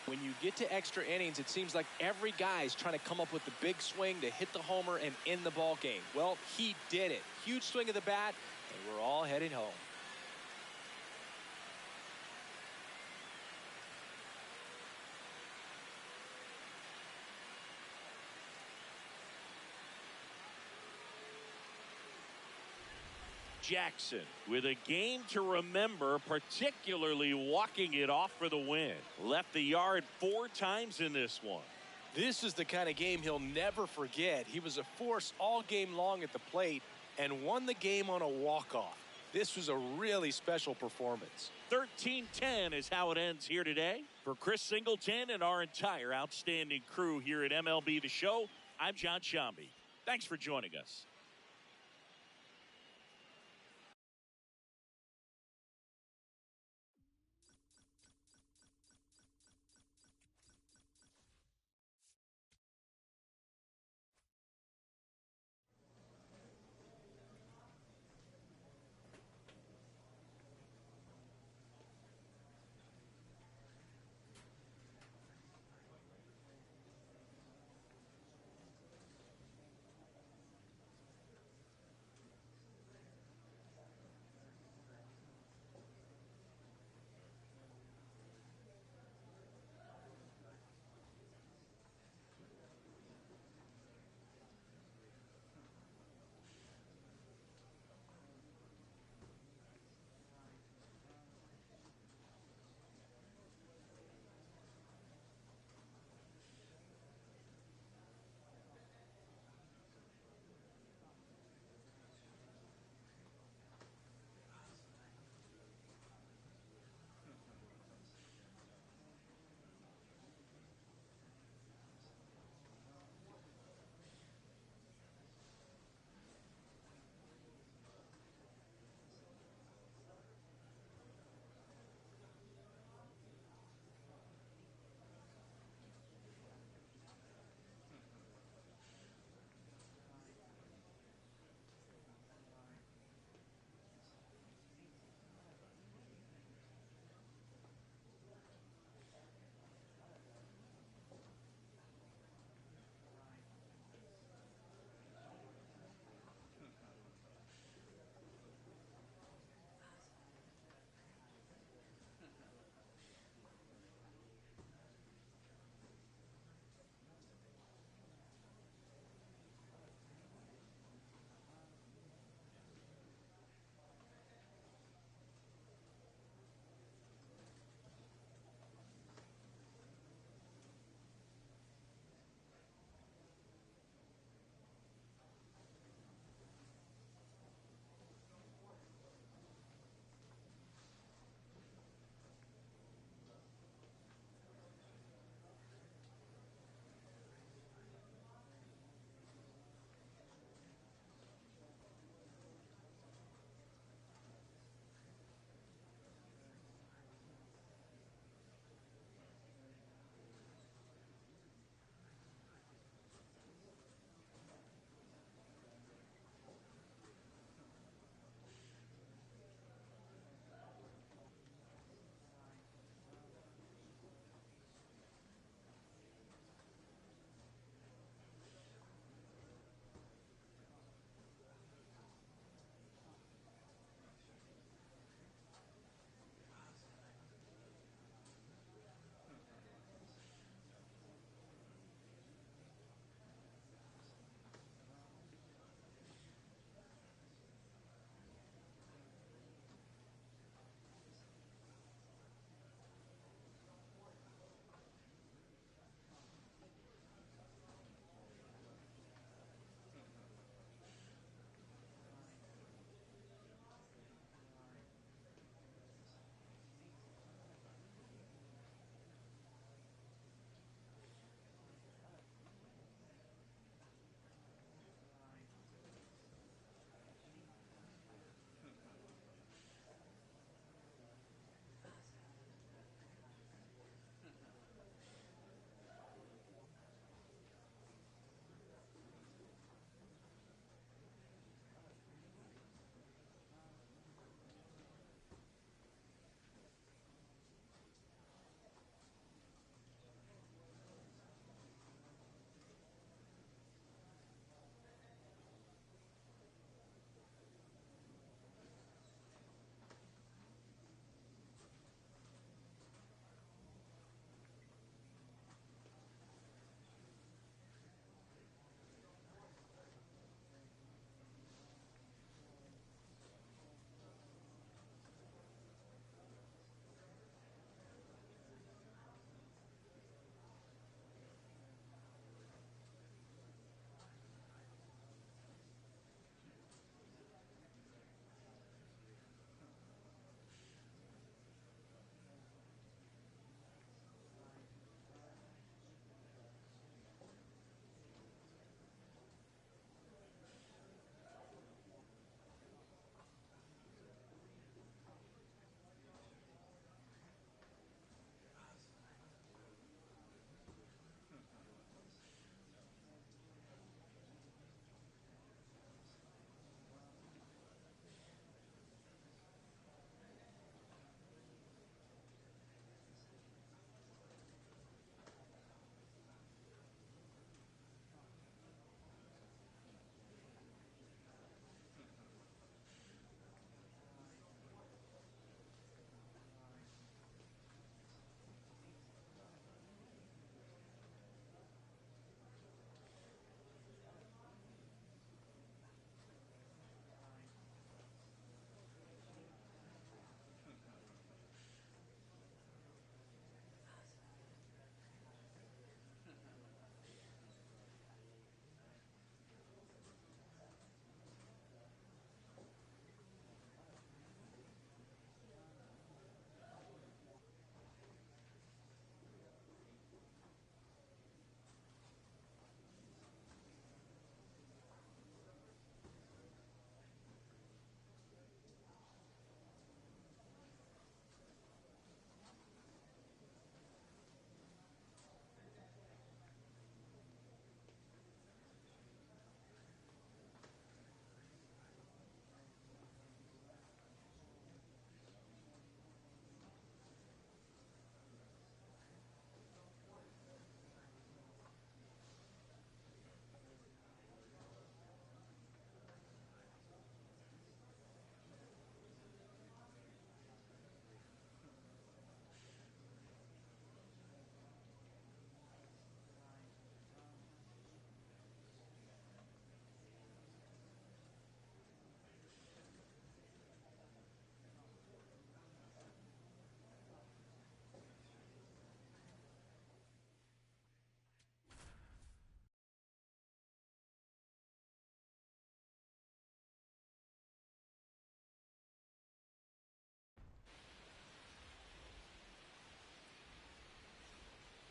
When you get to extra innings, it seems like every guy is trying to come up with the big swing to hit the homer and end the ball game. Well, he did it. Huge swing of the bat, and we're all headed home. Jackson with a game to remember, particularly walking it off for the win. Left the yard 4 times in this one. This is the kind of game he'll never forget. He was a force all game long at the plate, and won the game on a walk-off. This was a really special performance. 13-10 is how it ends here today. For Chris Singleton and our entire outstanding crew here at MLB The Show, I'm John Shambi. Thanks for joining us.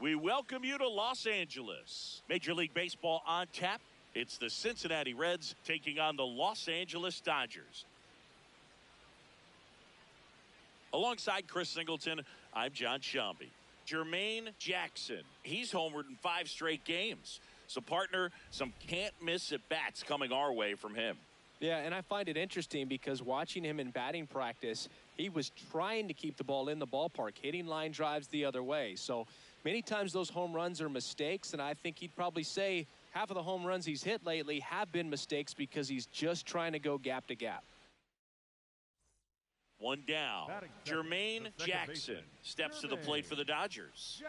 We welcome you to Los Angeles. Major League Baseball on tap. It's the Cincinnati Reds taking on the Los Angeles Dodgers. Alongside Chris Singleton, I'm John Shambi. Jermaine Jackson, he's homered in 5 straight games. So, partner, some can't-miss at-bats coming our way from him. Yeah, and I find it interesting because watching him in batting practice, he was trying to keep the ball in the ballpark, hitting line drives the other way. So, many times those home runs are mistakes, and I think he'd probably say half of the home runs he's hit lately have been mistakes because he's just trying to go gap to gap. One down. Jermaine Jackson steps to the plate for the Dodgers.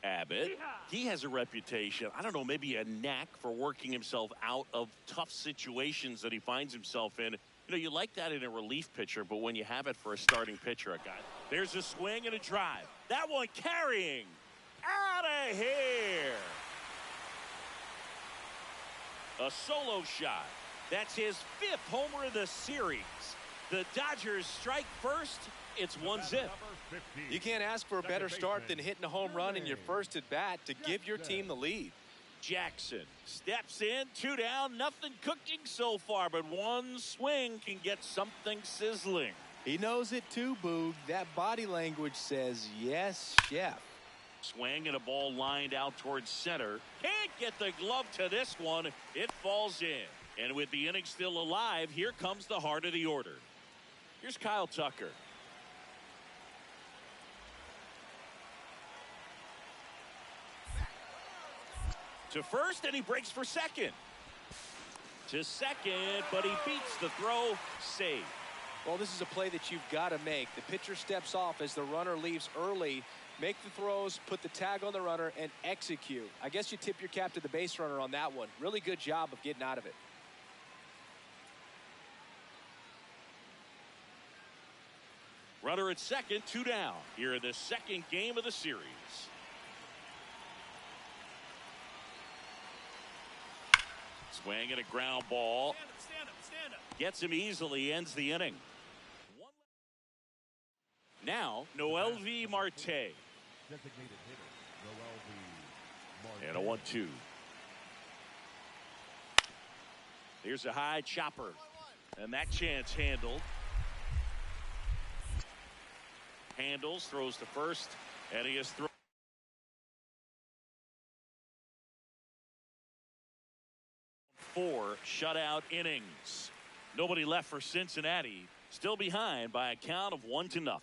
Abbott, he has a reputation, I don't know, maybe a knack for working himself out of tough situations that he finds himself in. You know, you like that in a relief pitcher, but when you have it for a starting pitcher, a guy. There's a swing and a drive. That one carrying. Out of here. A solo shot. That's his 5th homer of the series. The Dodgers strike first. It's 1-0. You can't ask for a better start than hitting a home run in your first at bat to give your team the lead. Jackson steps in, 2 down, nothing cooking so far, but one swing can get something sizzling. He knows it too, Boog. That body language says, yes, chef. Swing and a ball lined out towards center. Can't get the glove to this one. It falls in. And with the inning still alive, here comes the heart of the order. Here's Kyle Tucker. To first, and he breaks for second. To second, but he beats the throw. Save. Well, this is a play that you've got to make. The pitcher steps off as the runner leaves early. Make the throws, put the tag on the runner, and execute. I guess you tip your cap to the base runner on that one. Really good job of getting out of it. Runner at second, 2 down. Here in the second game of the series. Swing and a ground ball. Stand up. Gets him easily, ends the inning. Now, Noel V. Marte. And a 1-2. Here's a high chopper. And that chance handled. Handles, throws to first, and he has thrown 4 shutout innings. Nobody left for Cincinnati, still behind by a count of 1-0.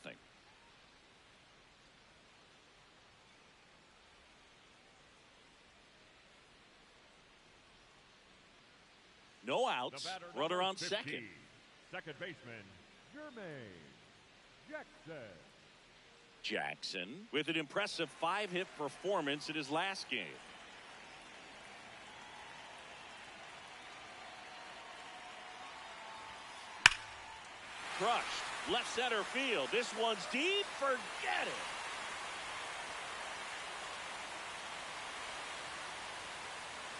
No outs, runner on 50, second. Second baseman, Jermaine Jackson. Jackson with an impressive 5-hit performance in his last game. Crushed left center field. This one's deep. Forget it.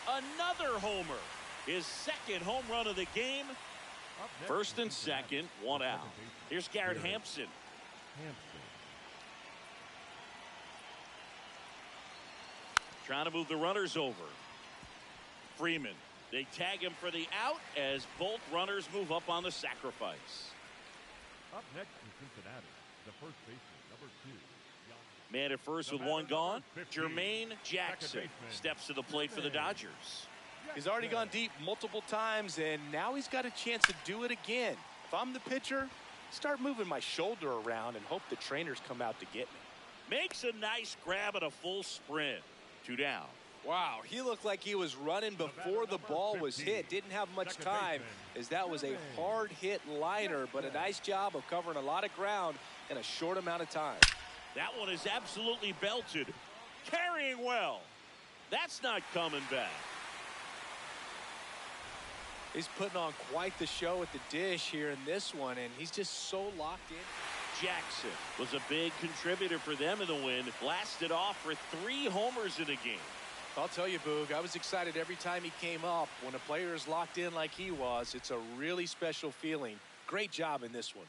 Another homer. His 2nd home run of the game. First and second, 1 out. Here's Garrett Hampson. Trying to move the runners over. Freeman. They tag him for the out as both runners move up on the sacrifice. Up next in Cincinnati, the first baseman, number 2. Man at first with 1 gone. Jermaine Jackson steps to the plate for the Dodgers. He's already gone deep multiple times, and now he's got a chance to do it again. If I'm the pitcher, start moving my shoulder around and hope the trainers come out to get me. Makes a nice grab at a full sprint. 2 down. Wow, he looked like he was running before the ball was hit. Didn't have much time as that was a hard hit liner, but a nice job of covering a lot of ground in a short amount of time. That one is absolutely belted. Carrying well. That's not coming back. He's putting on quite the show at the dish here in this one, and he's just so locked in. Jackson was a big contributor for them in the win. Blasted off for 3 homers in a game. I'll tell you, Boog, I was excited every time he came up. When a player is locked in like he was, it's a really special feeling. Great job in this one.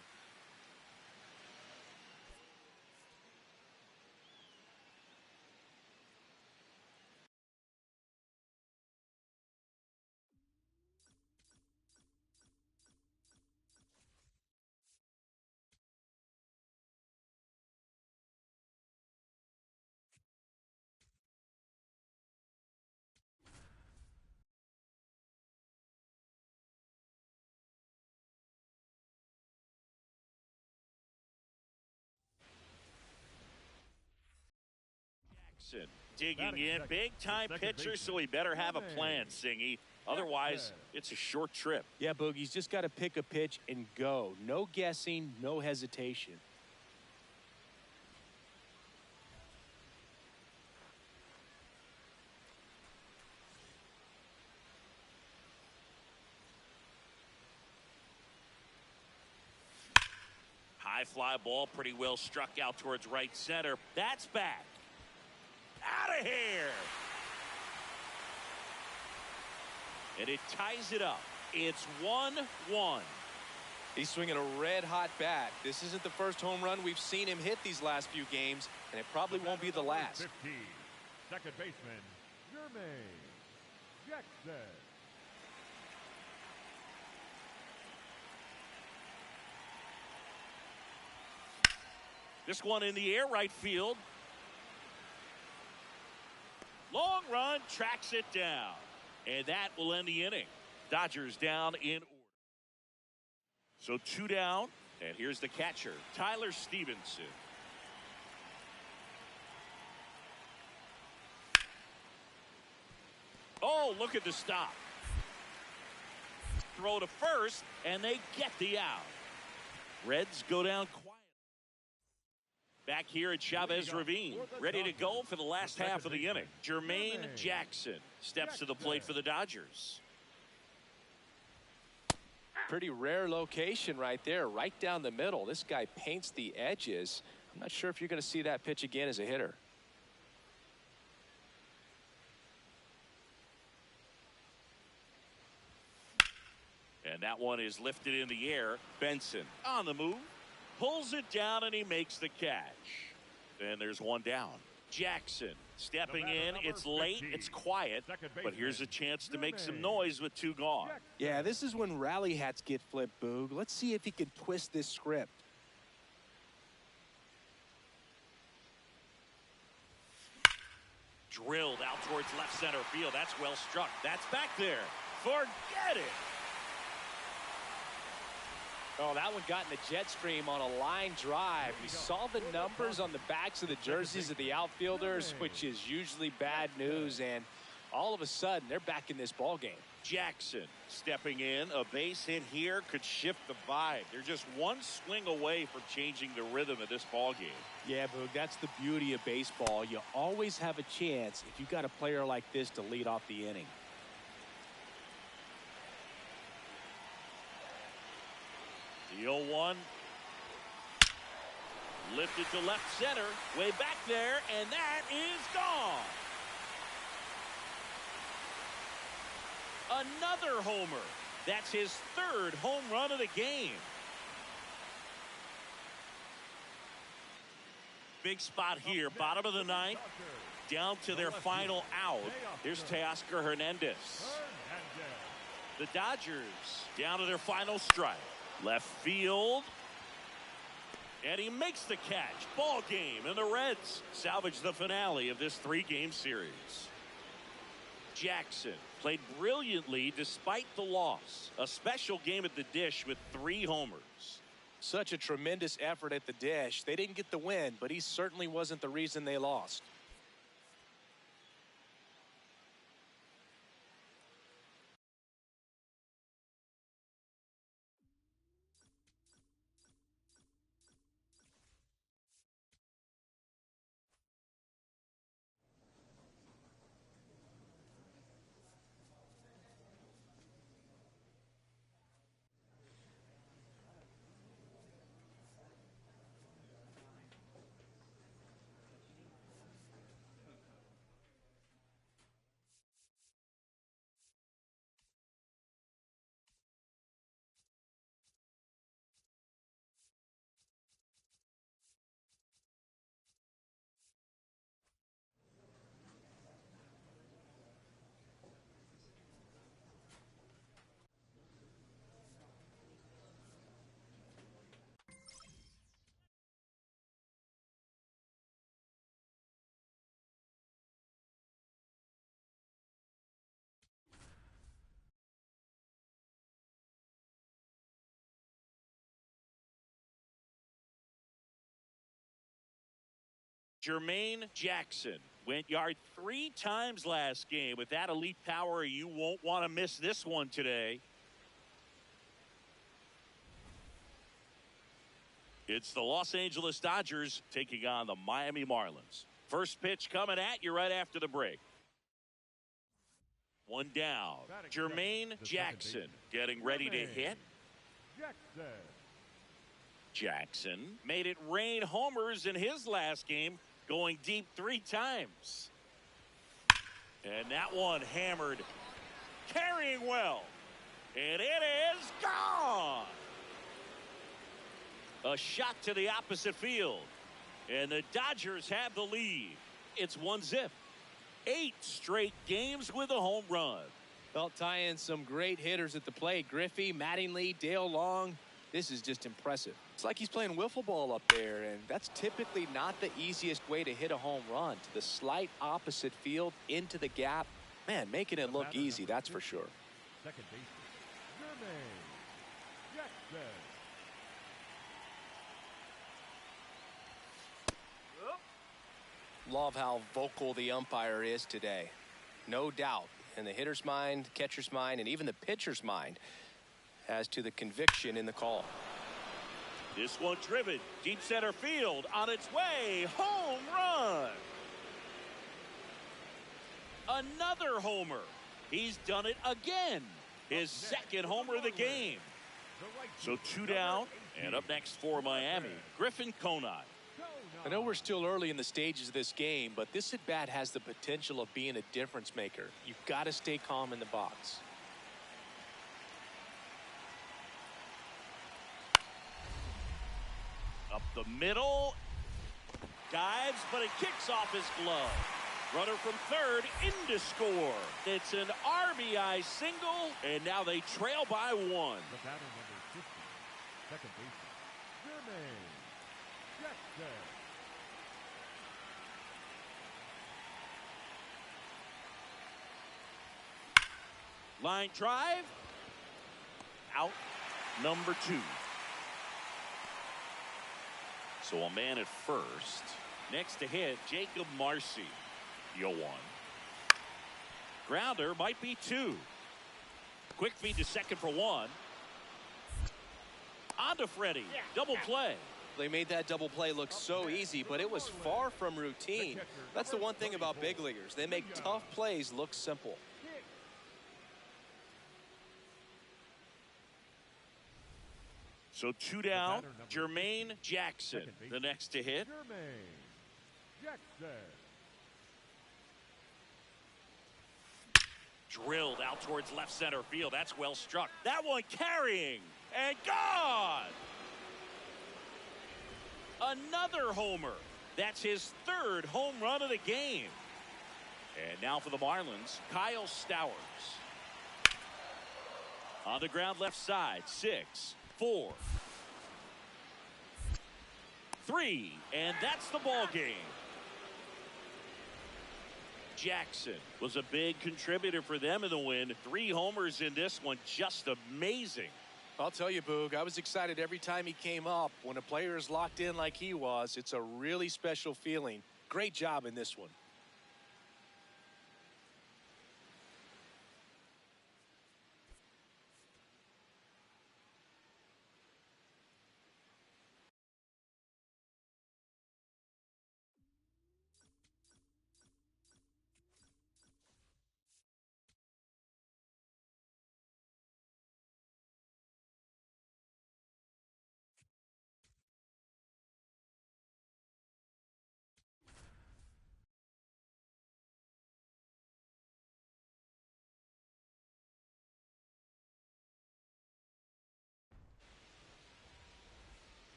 Jackson digging Batting in. second, Big-time the second pitcher, baseman, so he better have a Jermaine plan, Singy. Otherwise, it's a short trip. Yeah, Boogie's just got to pick a pitch and go. No guessing, no hesitation. High fly ball, pretty well struck out towards right center. That's back. Out of here. And it ties it up. It's 1-1. He's swinging a red-hot bat. This isn't the first home run we've seen him hit these last few games, and it probably won't be the last. 15, second baseman, Jermaine Jackson. This one in the air, right field. Long run, tracks it down. And that will end the inning. Dodgers down in order. So 2 down, and here's the catcher, Tyler Stevenson. Oh, look at the stop. Throw to first, and they get the out. Reds go down quiet. Back here at Chavez Ravine, ready to go for the last half of the inning. Jermaine Jackson steps to the plate for the Dodgers. Pretty rare location right there, right down the middle. This guy paints the edges. I'm not sure if you're going to see that pitch again as a hitter. And that one is lifted in the air. Benson on the move. Pulls it down, and he makes the catch. And there's one down. Jackson stepping in. It's late. It's quiet. But here's a chance to make some noise with 2 gone. Yeah, this is when rally hats get flipped, Boog. Let's see if he can twist this script. Drilled out towards left center field. That's well struck. That's back there. Forget it. Oh, that one got in the jet stream on a line drive. We saw the numbers on the backs of the jerseys of the outfielders, which is usually bad news, and all of a sudden, they're back in this ball game. Jackson stepping in. A base hit here could shift the vibe. They're just one swing away from changing the rhythm of this ball game. Yeah, Boog, that's the beauty of baseball. You always have a chance if you got a player like this to lead off the inning. The 0-1. Lifted to left center. Way back there, and that is gone. Another homer. That's his 3rd home run of the game. Big spot here. Bottom of the 9th. Down to their final out. Here's Teoscar Hernandez. The Dodgers down to their final strike. Left field. And he makes the catch. Ball game. And the Reds salvage the finale of this 3-game series. Jackson played brilliantly despite the loss. A special game at the dish with 3 homers. Such a tremendous effort at the dish. They didn't get the win, but he certainly wasn't the reason they lost. Jermaine Jackson Went yard 3 times last game. With that elite power, you won't want to miss this one today. It's the Los Angeles Dodgers taking on the Miami Marlins. First pitch coming at you right after the break. One down. Jermaine Jackson getting ready to hit. Jackson made it rain homers in his last game, going deep 3 times. And that one hammered, carrying well. And it is gone. A shot to the opposite field. And the Dodgers have the lead. It's 1-0. 8 straight games with a home run. Well, tie in some great hitters at the plate. Griffey, Mattingly, Dale Long. This is just impressive. It's like he's playing wiffle ball up there, and that's typically not the easiest way to hit a home run. To the slight opposite field, into the gap. Man, making it look easy, that's for sure. Second baseman, Jermaine Jackson. Love how vocal the umpire is today. No doubt in the hitter's mind, catcher's mind, and even the pitcher's mind as to the conviction in the call. This one driven deep center field, on its way, home run. Another homer. He's done it again. His second homer of the game. So 2 down, and up next for Miami, Griffin Conine. I know we're still early in the stages of this game, but this at-bat has the potential of being a difference maker. You've got to stay calm in the box. Up the middle. Dives, but it kicks off his glove. Runner from third in to score. It's an RBI single, and now they trail by 1. The batter number 50, second baseman, Jermaine Jackson. Line drive. Out number 2. So a man at first. Next to hit, Jacob Marcy. 0-1. Grounder might be 2. Quick feed to second for 1. On to Freddie. Double play. They made that double play look so easy, but it was far from routine. That's the one thing about big leaguers. They make tough plays look simple. So 2 down, Jermaine Jackson, the next to hit. Jermaine Jackson. Drilled out towards left center field. That's well struck. That one carrying and gone. Another homer. That's his 3rd home run of the game. And now for the Marlins, Kyle Stowers. On the ground left side, 6, 4, 3, and that's the ball game. Jackson was a big contributor for them in the win. 3 homers in this one, just amazing. I'll tell you, Boog, I was excited every time he came up. When a player is locked in like he was, it's a really special feeling. Great job in this one.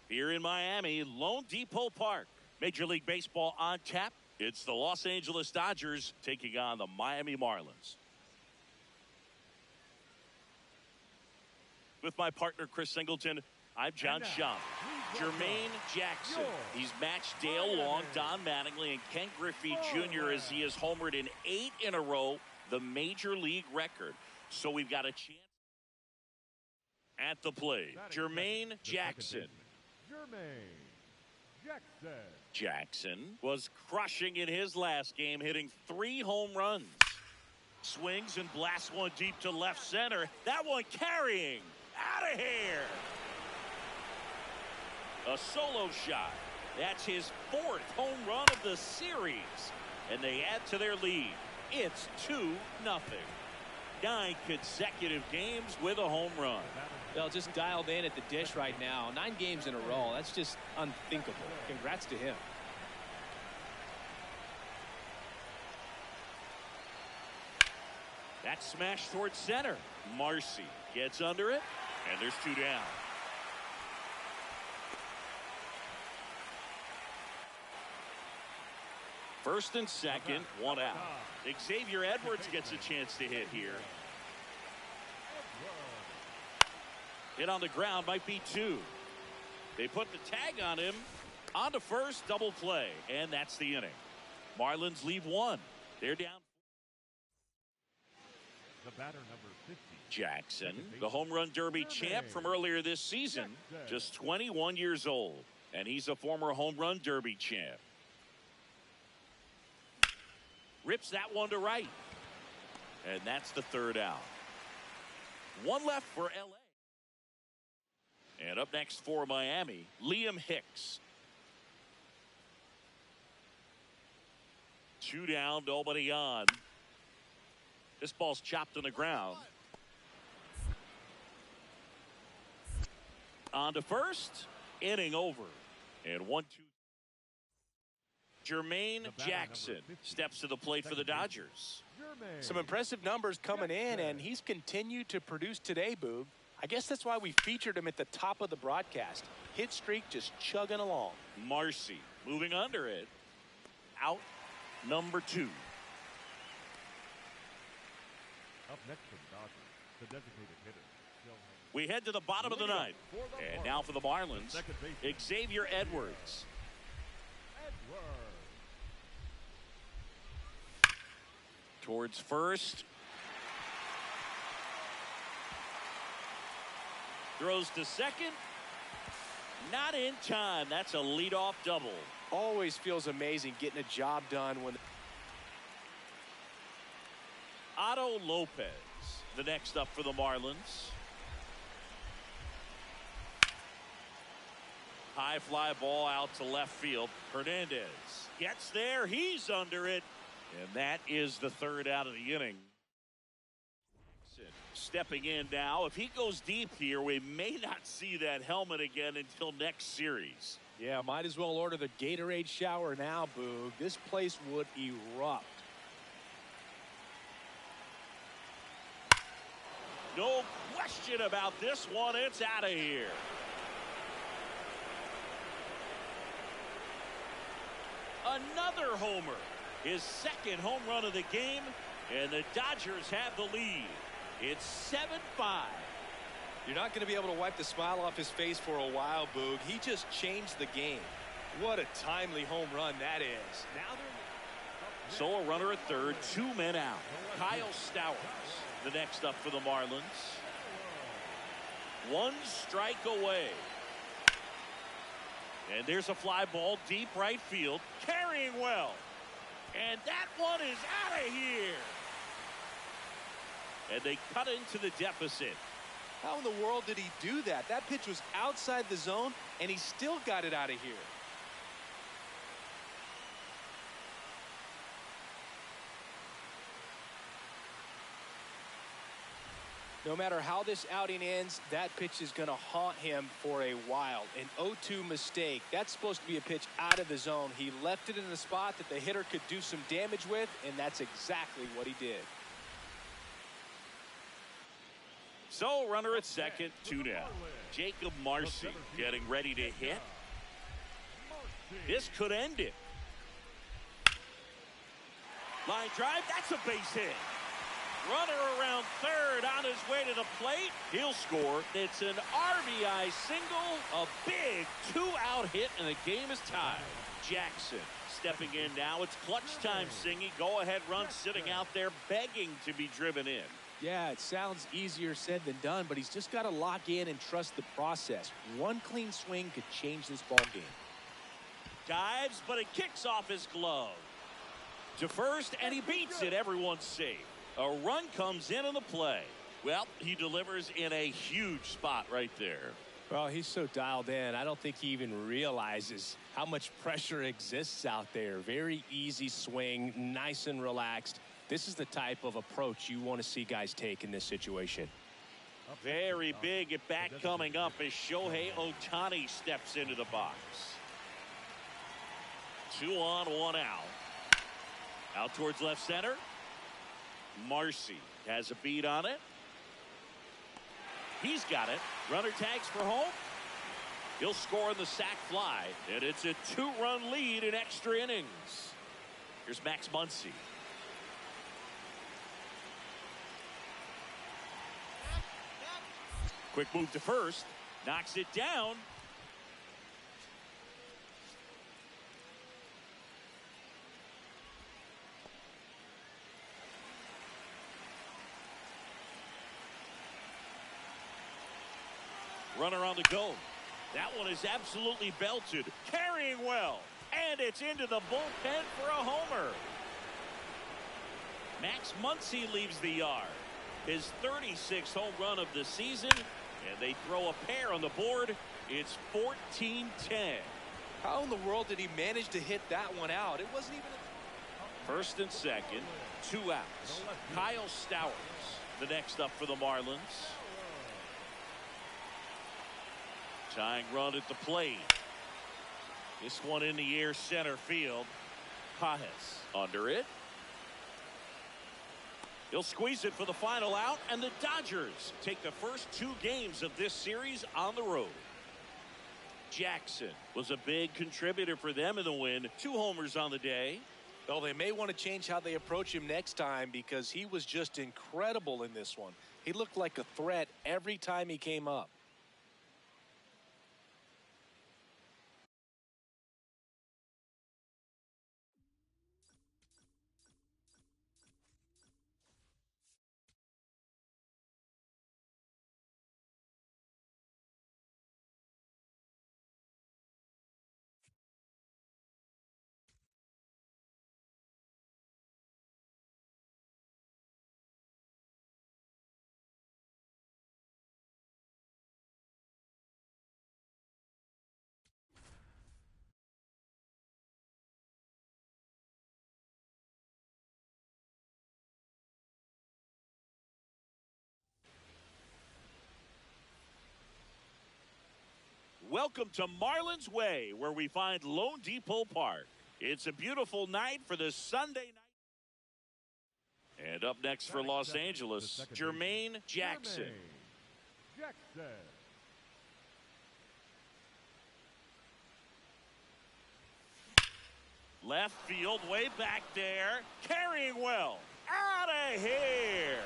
Here in Miami, Lone Depot Park. Major League Baseball on tap. It's the Los Angeles Dodgers taking on the Miami Marlins. With my partner, Chris Singleton, I'm John Schaum. Jermaine Jackson. He's matched Dale Long, Don Mattingly, and Ken Griffey Jr. as he has homered in 8 in a row, the Major League record. So we've got a chance at the plate. Jermaine Jackson. Jermaine Jackson was crushing in his last game, hitting 3 home runs. Swings and blasts one deep to left center. That one carrying. Out of here. A solo shot. That's his 4th home run of the series. And they add to their lead. It's 2-0. 9 consecutive games with a home run. Well, just dialed in at the dish right now. 9 games in a row. That's just unthinkable. Congrats to him. That smash towards center. Marcy gets under it, and there's 2 down. First and second, 1 out. Xavier Edwards gets a chance to hit here. Hit on the ground, might be 2. They put the tag on him. On to first, double play, and that's the inning. Marlins leave 1. They're down. The batter, number 50. Jackson, the home run derby champ from earlier this season, just 21 years old, and he's a former home run derby champ. Rips that one to right, and that's the 3rd out. 1 left for LA. And up next for Miami, Liam Hicks. 2 down, nobody on. This ball's chopped on the ground. On to first. Inning over. And 1-2. Jermaine Jackson steps to the plate for the Dodgers. Some impressive numbers coming in, and he's continued to produce today, Boog. I guess that's why we featured him at the top of the broadcast. Hit streak just chugging along. Marcy moving under it. Out number 2. Up next for the Dodgers, the designated hitter. We head to the bottom of the 9th. And now for the Marlins, Xavier Edwards. Towards first. Throws to second. Not in time. That's a leadoff double. Always feels amazing getting a job done when. Otto Lopez, the next up for the Marlins. High fly ball out to left field. Hernandez gets there. He's under it. And that is the 3rd out of the inning. Stepping in now. If he goes deep here, we may not see that helmet again until next series. Yeah, might as well order the Gatorade shower now, Boog. This place would erupt. No question about this one. It's out of here. Another homer. His 2nd home run of the game. And the Dodgers have the lead. It's 7-5. You're not going to be able to wipe the smile off his face for a while, Boog. He just changed the game. What a timely home run that is. Now they're... So a runner at 3rd, 2 men out. Kyle Stowers, the next up for the Marlins. 1 strike away. And there's a fly ball deep right field. Carrying well. And that one is out of here. And they cut into the deficit. How in the world did he do that? That pitch was outside the zone, and he still got it out of here. No matter how this outing ends, that pitch is going to haunt him for a while. An 0-2 mistake. That's supposed to be a pitch out of the zone. He left it in the spot that the hitter could do some damage with, and that's exactly what he did. So runner at 2nd, 2 down. Jacob Marcy getting ready to hit. This could end it. Line drive, that's a base hit. Runner around 3rd on his way to the plate. He'll score. It's an RBI single, a big 2-out hit, and the game is tied. Jackson stepping in now. It's clutch time, Singy. Go-ahead run sitting out there begging to be driven in. Yeah, it sounds easier said than done, but he's just got to lock in and trust the process. One clean swing could change this ball game. Dives, but it kicks off his glove. To first, and he beats it. Everyone's safe. A run comes in on the play. Well, he delivers in a huge spot right there. Well, he's so dialed in. I don't think he even realizes how much pressure exists out there. Very easy swing, nice and relaxed. This is the type of approach you want to see guys take in this situation. Very big at bat coming up as Shohei Ohtani steps into the box. 2 on, 1 out. Out towards left center. Marcy has a beat on it. He's got it. Runner tags for home. He'll score on the sac fly, and it's a 2-run lead in extra innings. Here's Max Muncy. Quick move to first. Knocks it down. Runner on the go. That one is absolutely belted. Carrying well. And it's into the bullpen for a homer. Max Muncy leaves the yard. His 36th home run of the season. And they throw a pair on the board. It's 14-10. How in the world did he manage to hit that one out? It wasn't even First and second. 2 outs. Kyle Stowers, the next up for the Marlins. Tying run at the plate. This one in the air center field. Pajes under it. He'll squeeze it for the final out, and the Dodgers take the first 2 games of this series on the road. Jackson was a big contributor for them in the win. 2 homers on the day. Well, they may want to change how they approach him next time because he was just incredible in this one. He looked like a threat every time he came up. Welcome to Marlins Way, where we find Lone Depot Park. It's a beautiful night for the Sunday night. And up next for Los Angeles, Jermaine Jackson. Left field, way back there, carrying well, out of here.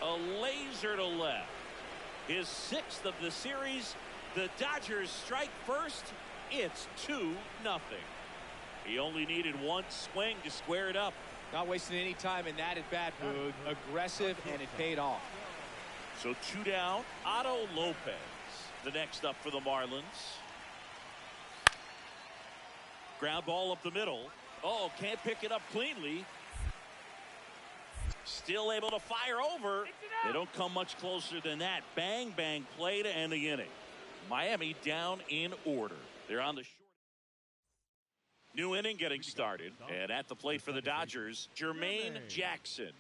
A laser to left. His 6th of the series. The Dodgers strike first. It's 2-0. He only needed 1 swing to square it up. Not wasting any time in that at bat, Boog. Aggressive, and it paid off. So 2 down. Otto Lopez, the next up for the Marlins. Ground ball up the middle. Oh, can't pick it up cleanly. Still able to fire over. They don't come much closer than that. Bang, bang play to end the inning. Miami down in order. They're on the short. New inning getting started. And at the plate for the Dodgers, Jermaine Jackson.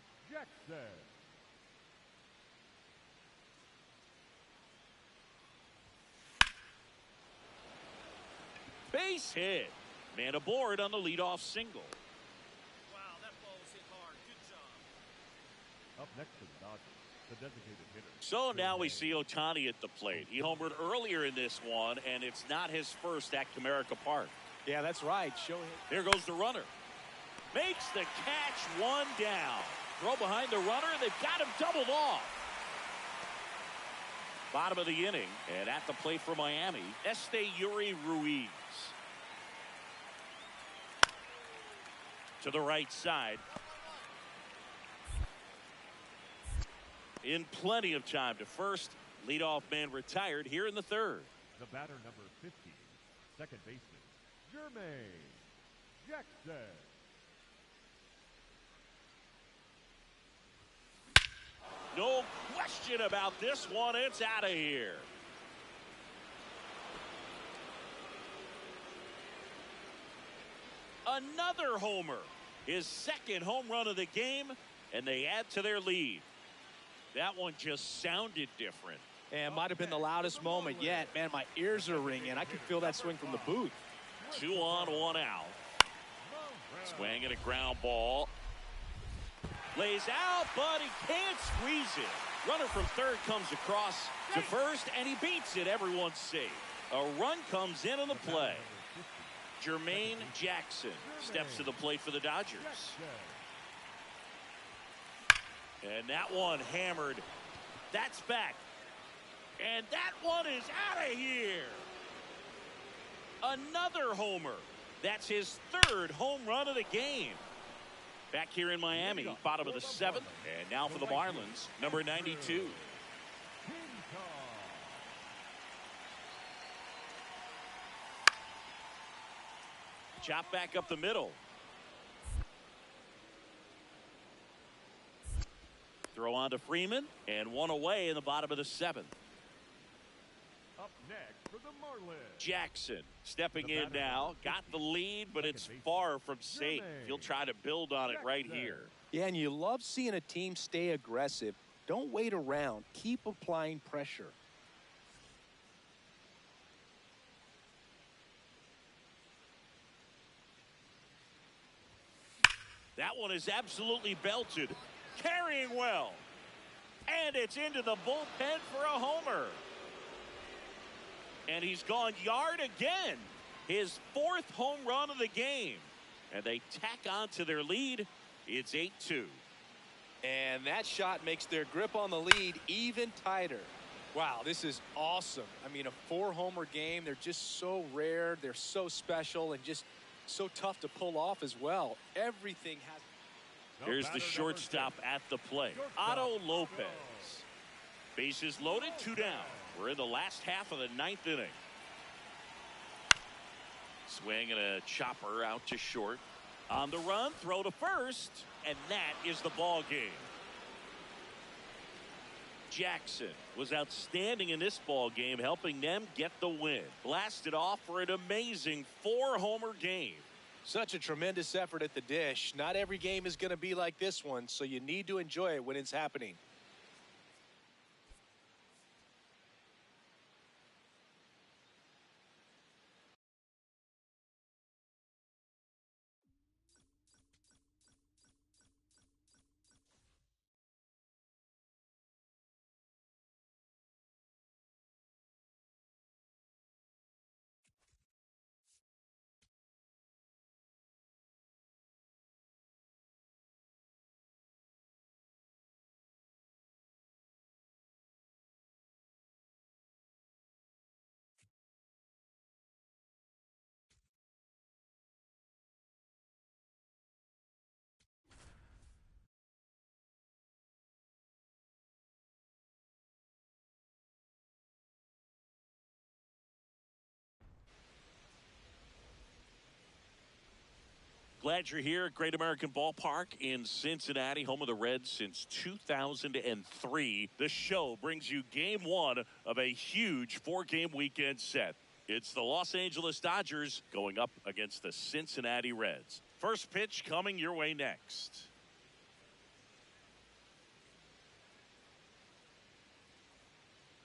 Base hit. Man aboard on the leadoff single. Up next to the Dodgers, the designated hitter. So now we see Ohtani at the plate. He homered earlier in this one, and it's not his first at Comerica Park. Yeah, that's right. Here goes the runner. Makes the catch, 1 down. Throw behind the runner, and they've got him doubled off. Bottom of the inning, and at the plate for Miami, Esteury Ruiz. To the right side. In plenty of time to first. Leadoff man retired here in the 3rd. The batter, number 50, second baseman, Jermaine Jackson. No question about this one. It's out of here. Another homer. His second home run of the game, and they add to their lead. That one just sounded different. And might have been the loudest moment yet. Man, my ears are ringing. I can feel that swing from the booth. 2 on, 1 out. Swing and a ground ball. Lays out, but he can't squeeze it. Runner from third comes across to first, and he beats it. Everyone's safe. A run comes in on the play. Jermaine Jackson steps to the plate for the Dodgers. And that one hammered. That's back. And that one is out of here. Another homer. That's his third home run of the game. Back here in Miami, bottom of the 7th. And now for the Marlins, number 92. Chop back up the middle. Throw on to Freeman, and one away in the bottom of the 7th. Up next for the Marlins, Jackson stepping in now. Got the lead, but it's far from safe. He'll try to build on it right here. Yeah, and you love seeing a team stay aggressive. Don't wait around. Keep applying pressure. That one is absolutely belted. Carrying well. And it's into the bullpen for a homer. And he's gone yard again. His 4th home run of the game. And they tack on to their lead. It's 8-2. And that shot makes their grip on the lead even tighter. Wow, this is awesome. I mean, a 4-homer game. They're just so rare. They're so special and just so tough to pull off as well. Everything has... Here's the shortstop at the plate, Otto Lopez. Bases loaded, 2 down. We're in the last half of the 9th inning. Swing and a chopper out to short. On the run, throw to first, and that is the ball game. Jackson was outstanding in this ball game, helping them get the win. Blasted off for an amazing 4-homer game. Such a tremendous effort at the dish. Not every game is going to be like this one, so you need to enjoy it when it's happening. Glad you're here at Great American Ballpark in Cincinnati, home of the Reds since 2003. The show brings you game 1 of a huge 4-game weekend set. It's the Los Angeles Dodgers going up against the Cincinnati Reds. First pitch coming your way next.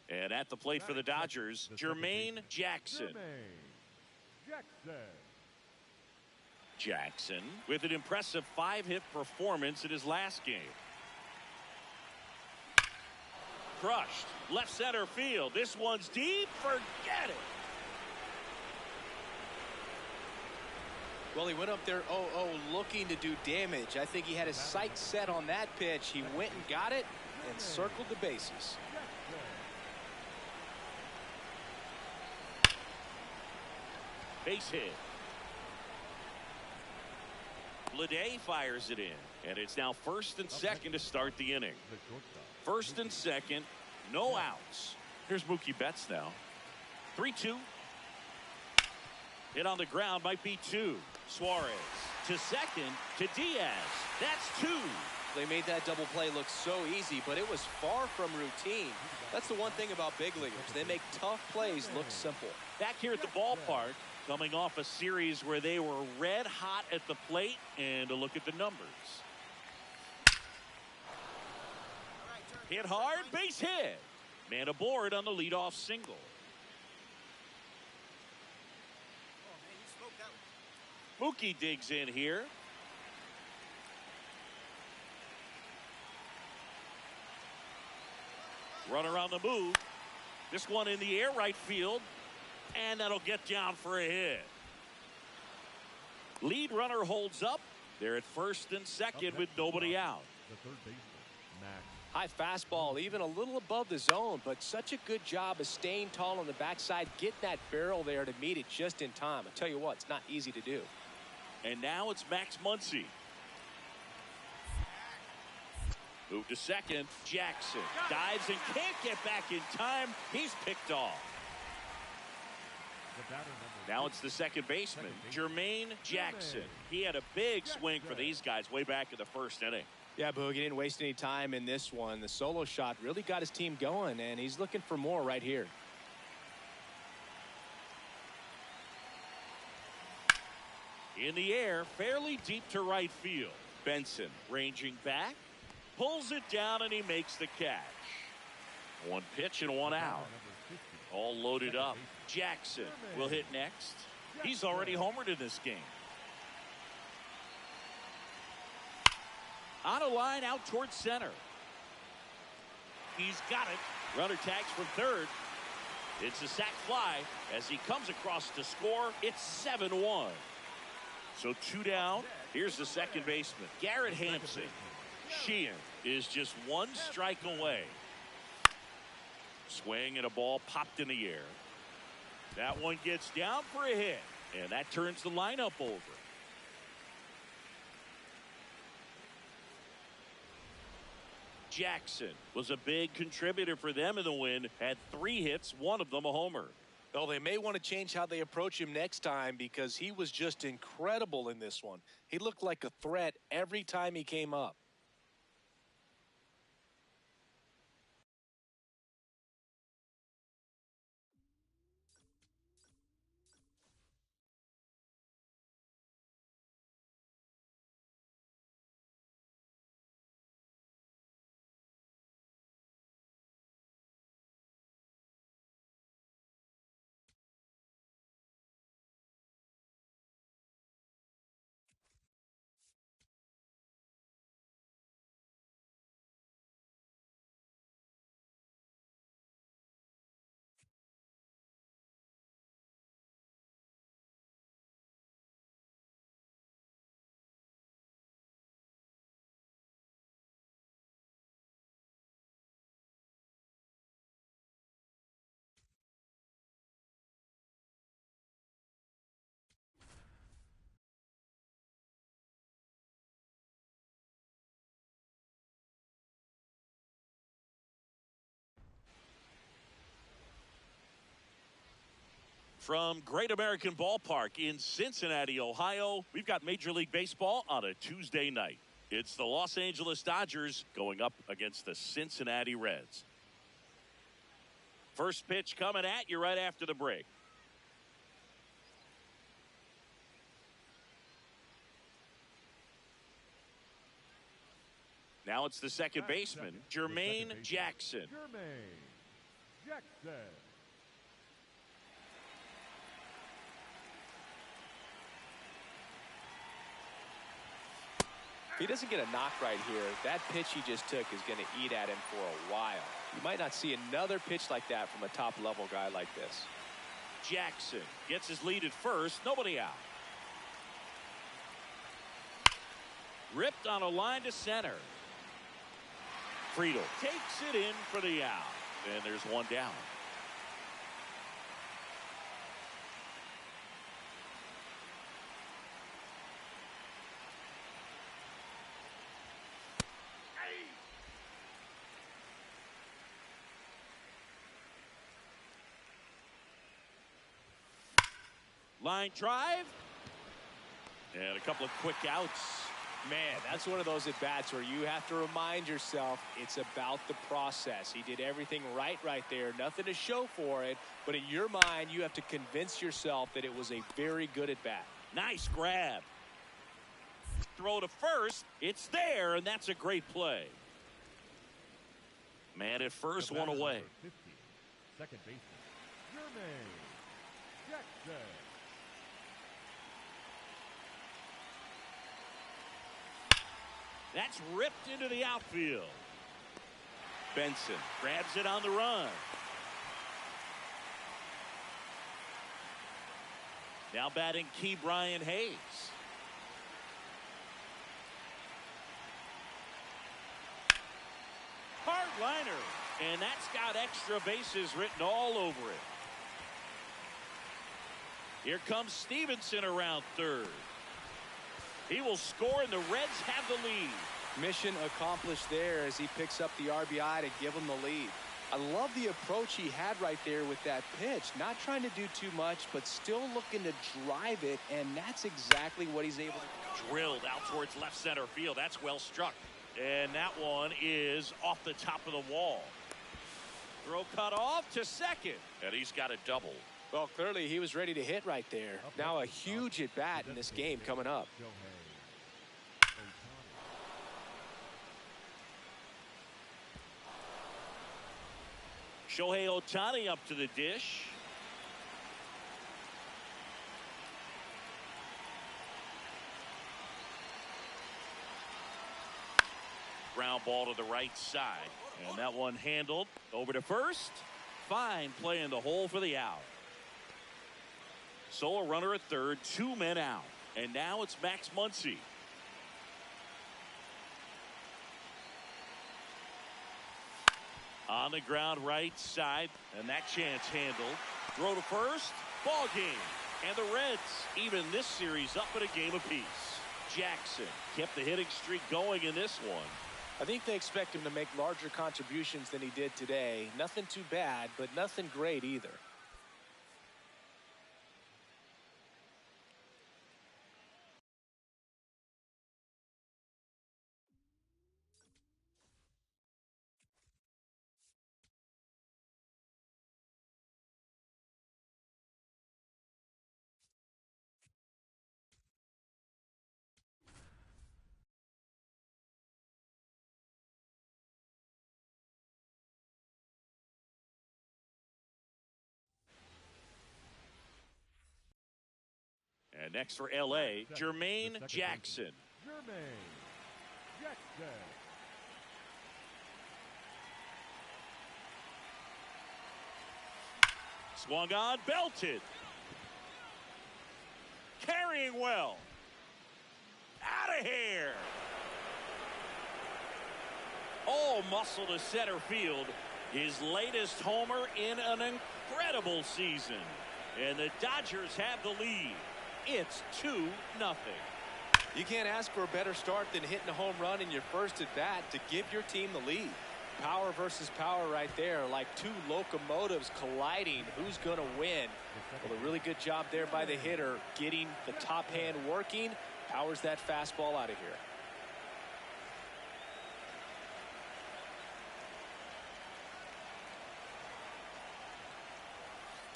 And at the plate for the Dodgers, Jermaine Jackson. Jackson with an impressive 5-hit performance in his last game. Crushed left center field. This one's deep. Forget it. Well, he went up there 0-0 looking to do damage. I think he had his sights set on that pitch. He went and got it and circled the bases. Base hit. Bleday fires it in, and it's now first and second to start the inning. First and second, no outs. Here's Mookie Betts now. 3-2. Hit on the ground, might be 2. Suarez to second to Diaz. That's 2. They made that double play look so easy, but it was far from routine. That's the one thing about big leaguers. They make tough plays look simple. Back here at the ballpark, coming off a series where they were red hot at the plate, and a look at the numbers. Hit hard, base hit. Man aboard on the leadoff single. Mookie digs in here. Runner on the move. This one in the air, right field. And that'll get down for a hit. Lead runner holds up. They're at first and second with nobody out. The third baseman, Max. High fastball, even a little above the zone, but such a good job of staying tall on the backside, getting that barrel there to meet it just in time. I tell you what, it's not easy to do. And now it's Max Muncy. Move to second. Jackson dives and can't get back in time. He's picked off. Now it's the second baseman, Jermaine Jackson. He had a big swing for these guys way back in the first inning. Yeah, Boog, he didn't waste any time in this one. The solo shot really got his team going, and he's looking for more right here. In the air, fairly deep to right field. Benson ranging back, pulls it down, and he makes the catch. One pitch and one out. All loaded up. Jackson will hit next. He's already homered in this game. On a line out towards center. He's got it. Runner tags from third. It's a sac fly as he comes across to score. It's 7-1. So 2 down. Here's the second baseman, Garrett Hampson. Sheehan is just one strike away. Swing and a ball popped in the air. That one gets down for a hit, and that turns the lineup over. Jackson was a big contributor for them in the win. Had 3 hits, one of them a homer. Well, they may want to change how they approach him next time because he was just incredible in this one. He looked like a threat every time he came up. From Great American Ballpark in Cincinnati, Ohio, we've got Major League Baseball on a Tuesday night. It's the Los Angeles Dodgers going up against the Cincinnati Reds. First pitch coming at you right after the break. Now it's the second baseman, Jermaine Jackson. Jermaine Jackson. If he doesn't get a knock right here, that pitch he just took is going to eat at him for a while. You might not see another pitch like that from a top-level guy like this. Jackson gets his lead at first, nobody out. Ripped on a line to center. Friedel takes it in for the out, and there's one down. Line drive. And a couple of quick outs. Man, that's one of those at-bats where you have to remind yourself it's about the process. He did everything right there. Nothing to show for it. But in your mind, you have to convince yourself that it was a very good at-bat. Nice grab. Throw to first. It's there, and that's a great play. Man at first, one away. 50, second baseman, Jermaine Jackson. That's ripped into the outfield. Benson grabs it on the run. Now batting key Brian Hayes. Hard liner. And that's got extra bases written all over it. Here comes Stevenson around third. He will score, and the Reds have the lead. Mission accomplished there as he picks up the RBI to give him the lead. I love the approach he had right there with that pitch. Not trying to do too much, but still looking to drive it, and that's exactly what he's able to do. Drilled out towards left center field. That's well struck. And that one is off the top of the wall. Throw cut off to second. And he's got a double. Well, clearly he was ready to hit right there. Now a huge at-bat in this game coming up. Shohei Ohtani up to the dish. Ground ball to the right side. And that one handled over to first. Fine play in the hole for the out. So a runner at third, 2 men out. And now it's Max Muncy. On the ground right side, and that chance handled. Throw to first, ball game. And the Reds even this series up at a game apiece. Jackson kept the hitting streak going in this one. I think they expect him to make larger contributions than he did today. Nothing too bad, but nothing great either. And next for L.A., Jermaine Jackson. Jermaine Jackson. Swung on, belted. Carrying well. Out of here. All muscle to center field. His latest homer in an incredible season. And the Dodgers have the lead. It's 2-0. You can't ask for a better start than hitting a home run in your first at bat to give your team the lead. Power versus power right there, like two locomotives colliding. Who's going to win? Well, a really good job there by the hitter, getting the top hand working. Powers that fastball out of here.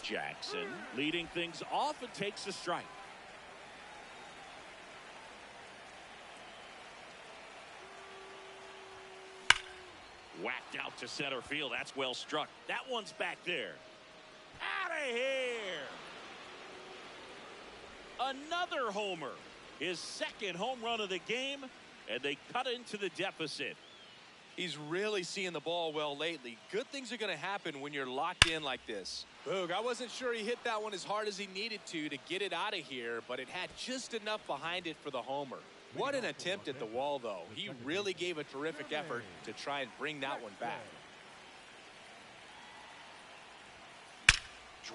Jackson leading things off and takes a strike. Whacked out to center field. That's well struck. That one's back there. Out of here. Another homer. His second home run of the game, and they cut into the deficit. He's really seeing the ball well lately. Good things are going to happen when you're locked in like this. Boog, I wasn't sure he hit that one as hard as he needed to get it out of here, but it had just enough behind it for the homer. What an attempt at the wall, though. He really gave a terrific effort to try and bring that one back.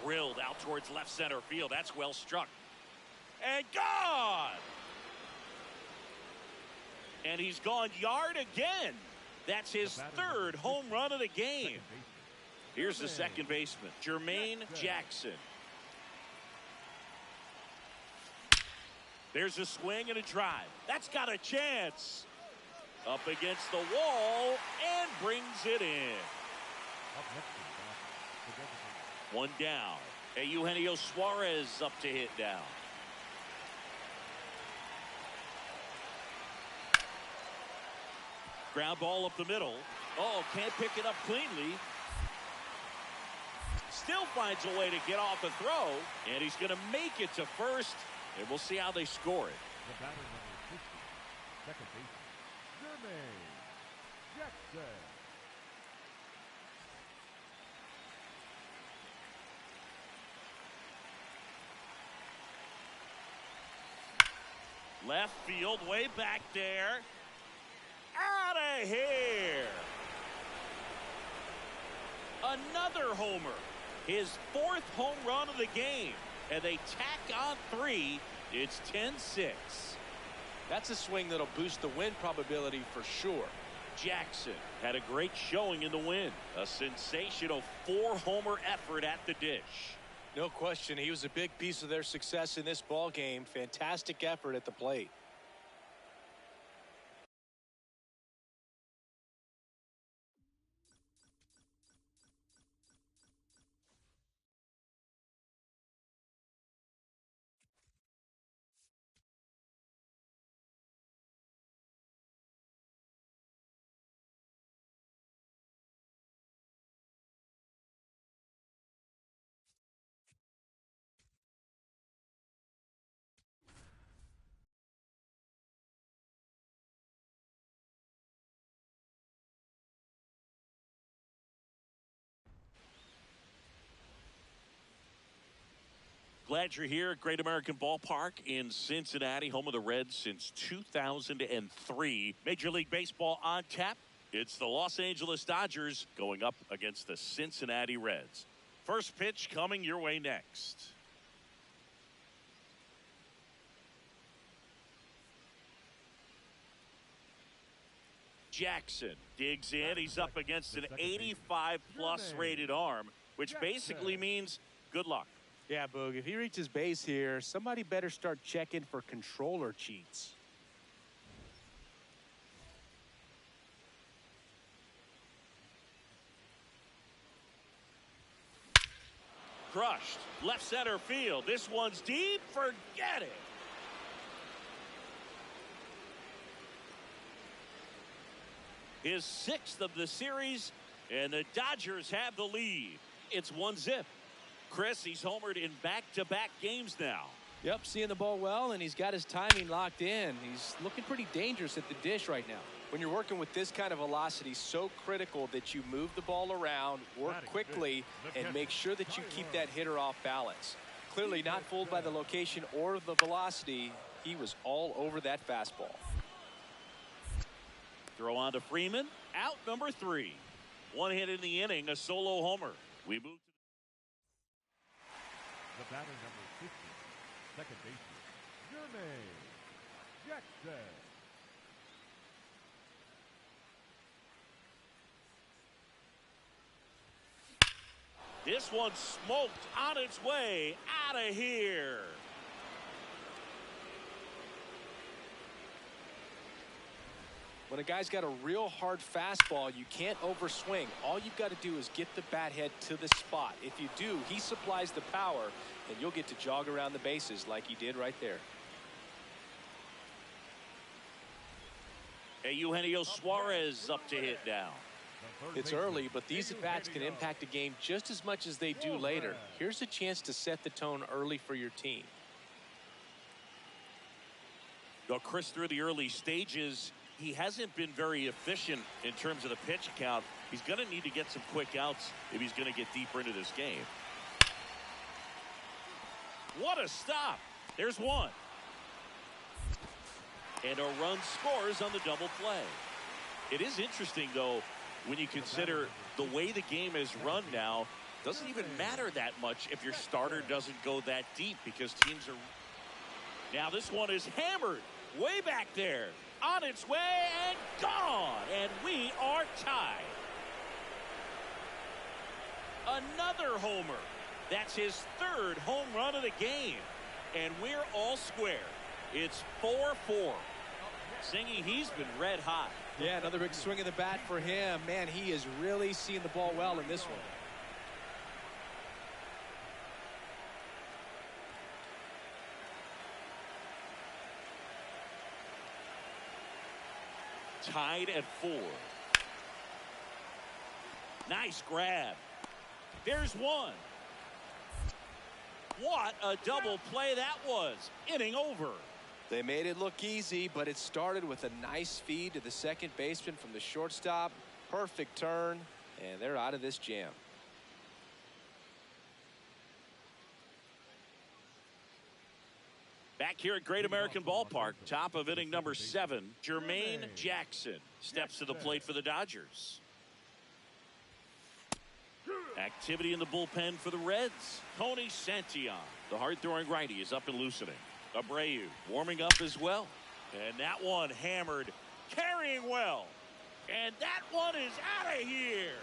Drilled out towards left center field. That's well struck. And gone! And he's gone yard again. That's his third home run of the game. Here's the second baseman, Jermaine Jackson. There's a swing and a drive. That's got a chance. Up against the wall and brings it in. Up next is the One down. Eugenio Suarez up to hit down. Ground ball up the middle. Oh, can't pick it up cleanly. Still finds a way to get off a throw, and he's going to make it to first, and we'll see how they score it. batter number 50, second baseman, Jermaine Jackson. Left field, way back there. Out of here. Another homer. His fourth home run of the game. And they tack on 3. It's 10-6. That's a swing that'll boost the win probability for sure. Jackson had a great showing in the win. A sensational 4-homer effort at the dish. No question, he was a big piece of their success in this ball game. Fantastic effort at the plate. Glad you're here at Great American Ballpark in Cincinnati, home of the Reds since 2003. Major League Baseball on tap. It's the Los Angeles Dodgers going up against the Cincinnati Reds. First pitch coming your way next. Jackson digs in. He's up against an 85-plus rated arm, which basically means good luck. Yeah, Boog, if he reaches base here, somebody better start checking for controller cheats. Crushed. Left center field. This one's deep. Forget it. His 6th of the series, and the Dodgers have the lead. It's 1-0. Chris, he's homered in back-to-back games now. Yep, seeing the ball well, and he's got his timing locked in. He's looking pretty dangerous at the dish right now. When you're working with this kind of velocity, so critical that you move the ball around, work quickly, and make sure that you keep that hitter off balance. Clearly not fooled by the location or the velocity. He was all over that fastball. Throw on to Freeman. Out number 3. 1 hit in the inning, a solo homer. We move to The batter number 50, second baseman, Jermaine Jackson. this one smoked on its way out of here. When a guy's got a real hard fastball, you can't overswing. All you've got to do is get the bat head to the spot. If you do, he supplies the power, and you'll get to jog around the bases like he did right there. Eugenio Suarez up to hit down. It's early, but these at-bats can impact a game just as much as they do later. Here's a chance to set the tone early for your team. Well, Chris, through the early stages, he hasn't been very efficient in terms of the pitch count. He's going to need to get some quick outs if he's going to get deeper into this game. What a stop. There's one. And a run scores on the double play. It is interesting, though, when you consider the way the game is run now, doesn't even matter that much if your starter doesn't go that deep because teams are... Now this one is hammered way back there. On its way and gone. And we are tied. Another homer. That's his 3rd home run of the game. And we're all square. It's 4-4. Singy, he's been red hot. Yeah, another big swing of the bat for him. Man, he is really seeing the ball well in this one. Tied at 4. Nice grab. There's one. What a double play that was. Inning over. They made it look easy, but it started with a nice feed to the second baseman from the shortstop. Perfect turn, and they're out of this jam. Back here at Great American Ballpark, top of inning number 7, Jermaine Jackson steps to the plate for the Dodgers. Activity in the bullpen for the Reds. Tony Santillan, the hard-throwing righty, is up and loosening. Abreu warming up as well. And that one hammered, carrying well. And that one is out of here.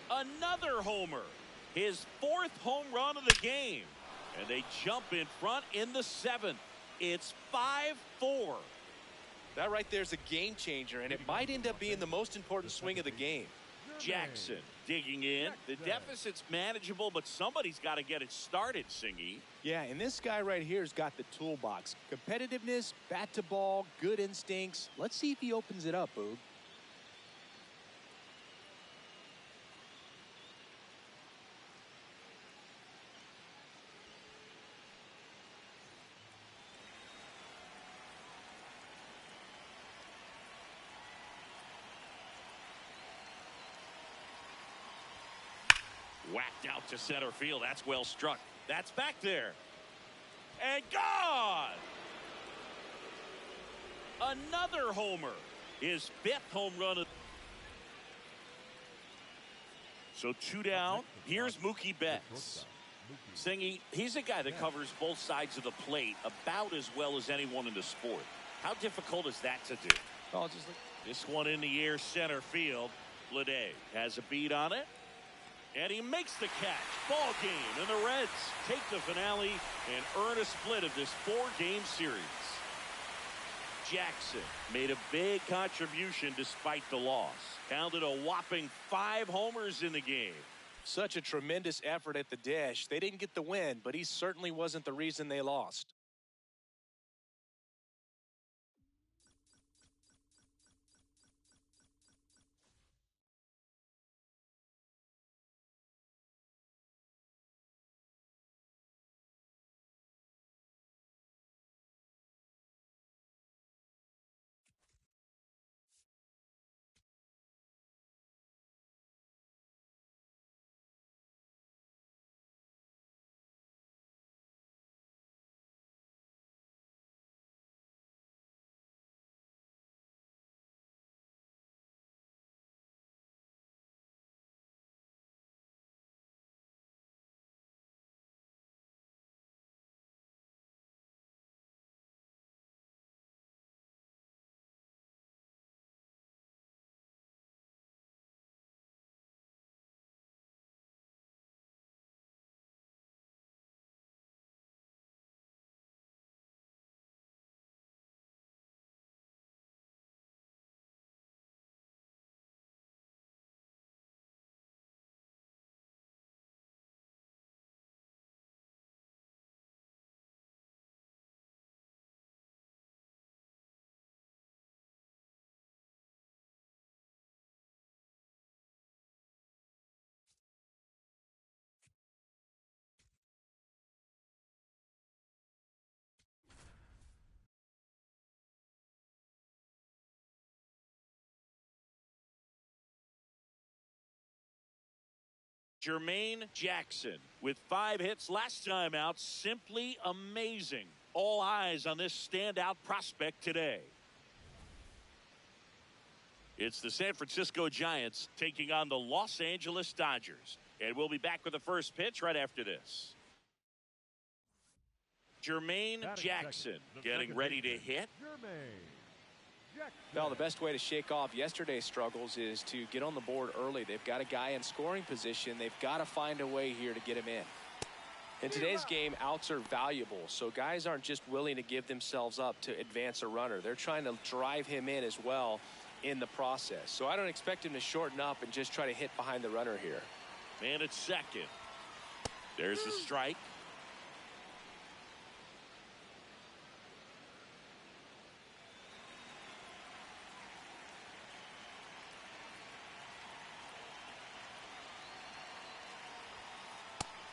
Another homer. His 4th home run of the game. And they jump in front in the 7th. It's 5-4. That right there is a game changer, and it might end up being the most important swing of the game. Jackson digging in. The deficit's manageable, but somebody's got to get it started, Singy. Yeah, and this guy right here has got the toolbox. Competitiveness, bat to ball, good instincts. Let's see if he opens it up, Boog. Whacked out to center field. That's well struck. That's back there. And gone! Another homer. His 5th home run. So 2 down. Here's Mookie Betts. Singy, he's a guy that covers both sides of the plate about as well as anyone in the sport. How difficult is that to do? Oh, just like this one in the air, center field. Bleday has a beat on it. And he makes the catch. Ball game. And the Reds take the finale and earn a split of this 4-game series. Jackson made a big contribution despite the loss. Counted a whopping 5 homers in the game. such a tremendous effort at the dish. They didn't get the win, but he certainly wasn't the reason they lost. Jermaine Jackson with 5 hits last time out. Simply amazing. All eyes on this standout prospect today. It's the San Francisco Giants taking on the Los Angeles Dodgers. And we'll be back with the first pitch right after this. Jermaine Jackson getting ready to hit. Well, the best way to shake off yesterday's struggles is to get on the board early. They've got a guy in scoring position. They've got to find a way here to get him in. In today's game, outs are valuable, so guys aren't just willing to give themselves up to advance a runner. They're trying to drive him in as well in the process. So I don't expect him to shorten up and just try to hit behind the runner here. Man at second. There's the strike.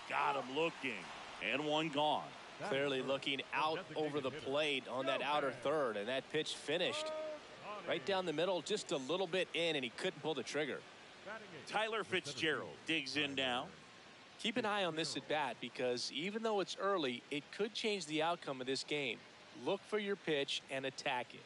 Got him looking. And one gone. Clearly looking out over the plate on that outer third, and that pitch finished right down the middle, just a little bit in, and he couldn't pull the trigger. Tyler Fitzgerald digs in now. Keep an eye on this at bat, because even though it's early, it could change the outcome of this game. Look for your pitch and attack it.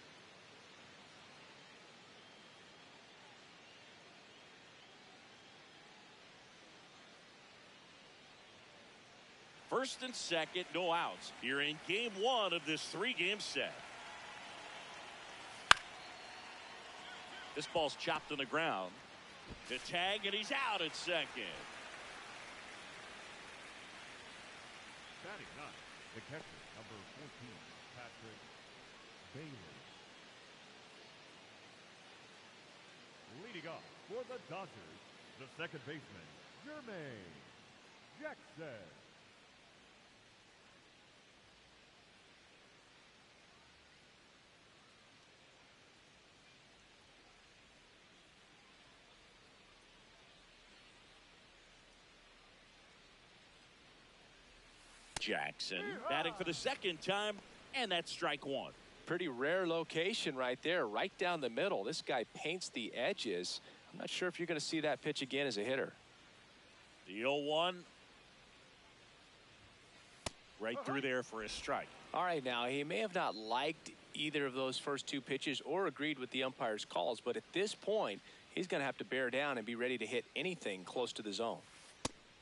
First and second, no outs. Here in game one of this three-game set. This ball's chopped on the ground. The tag, and he's out at second. Batting ninth, the catcher, number 14, Patrick Bailey. Leading off for the Dodgers, the second baseman, Jermaine Jackson. Jackson batting for the second time, and that's strike one. Pretty rare location right there, right down the middle. This guy paints the edges. I'm not sure if you're going to see that pitch again as a hitter. The 0-1. Right through there for a strike. All right, now, he may have not liked either of those first two pitches or agreed with the umpire's calls, but at this point, he's going to have to bear down and be ready to hit anything close to the zone.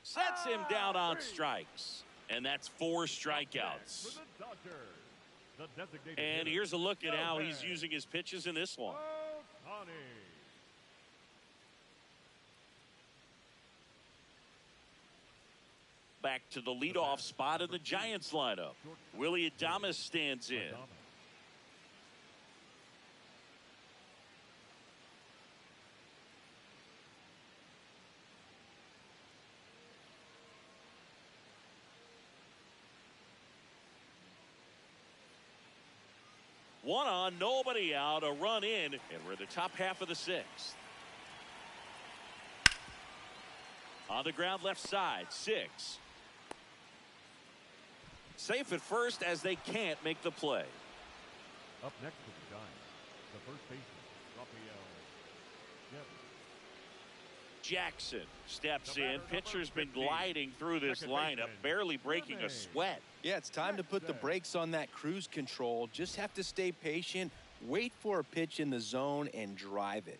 Sets him down on strikes. And that's 4 strikeouts. And here's a look at how he's using his pitches in this one. Back to the leadoff spot in the Giants lineup. Willie Adames stands in. 1 on, nobody out, a run in, and we're in the top half of the 6th. On the ground left side, 6. Safe at first as they can't make the play. Up next to the Giants, the first baseman, Rafael Jackson steps in. Pitcher's been gliding through this lineup, barely breaking a sweat. Yeah, it's time to put the brakes on that cruise control. Just have to stay patient, wait for a pitch in the zone, and drive it.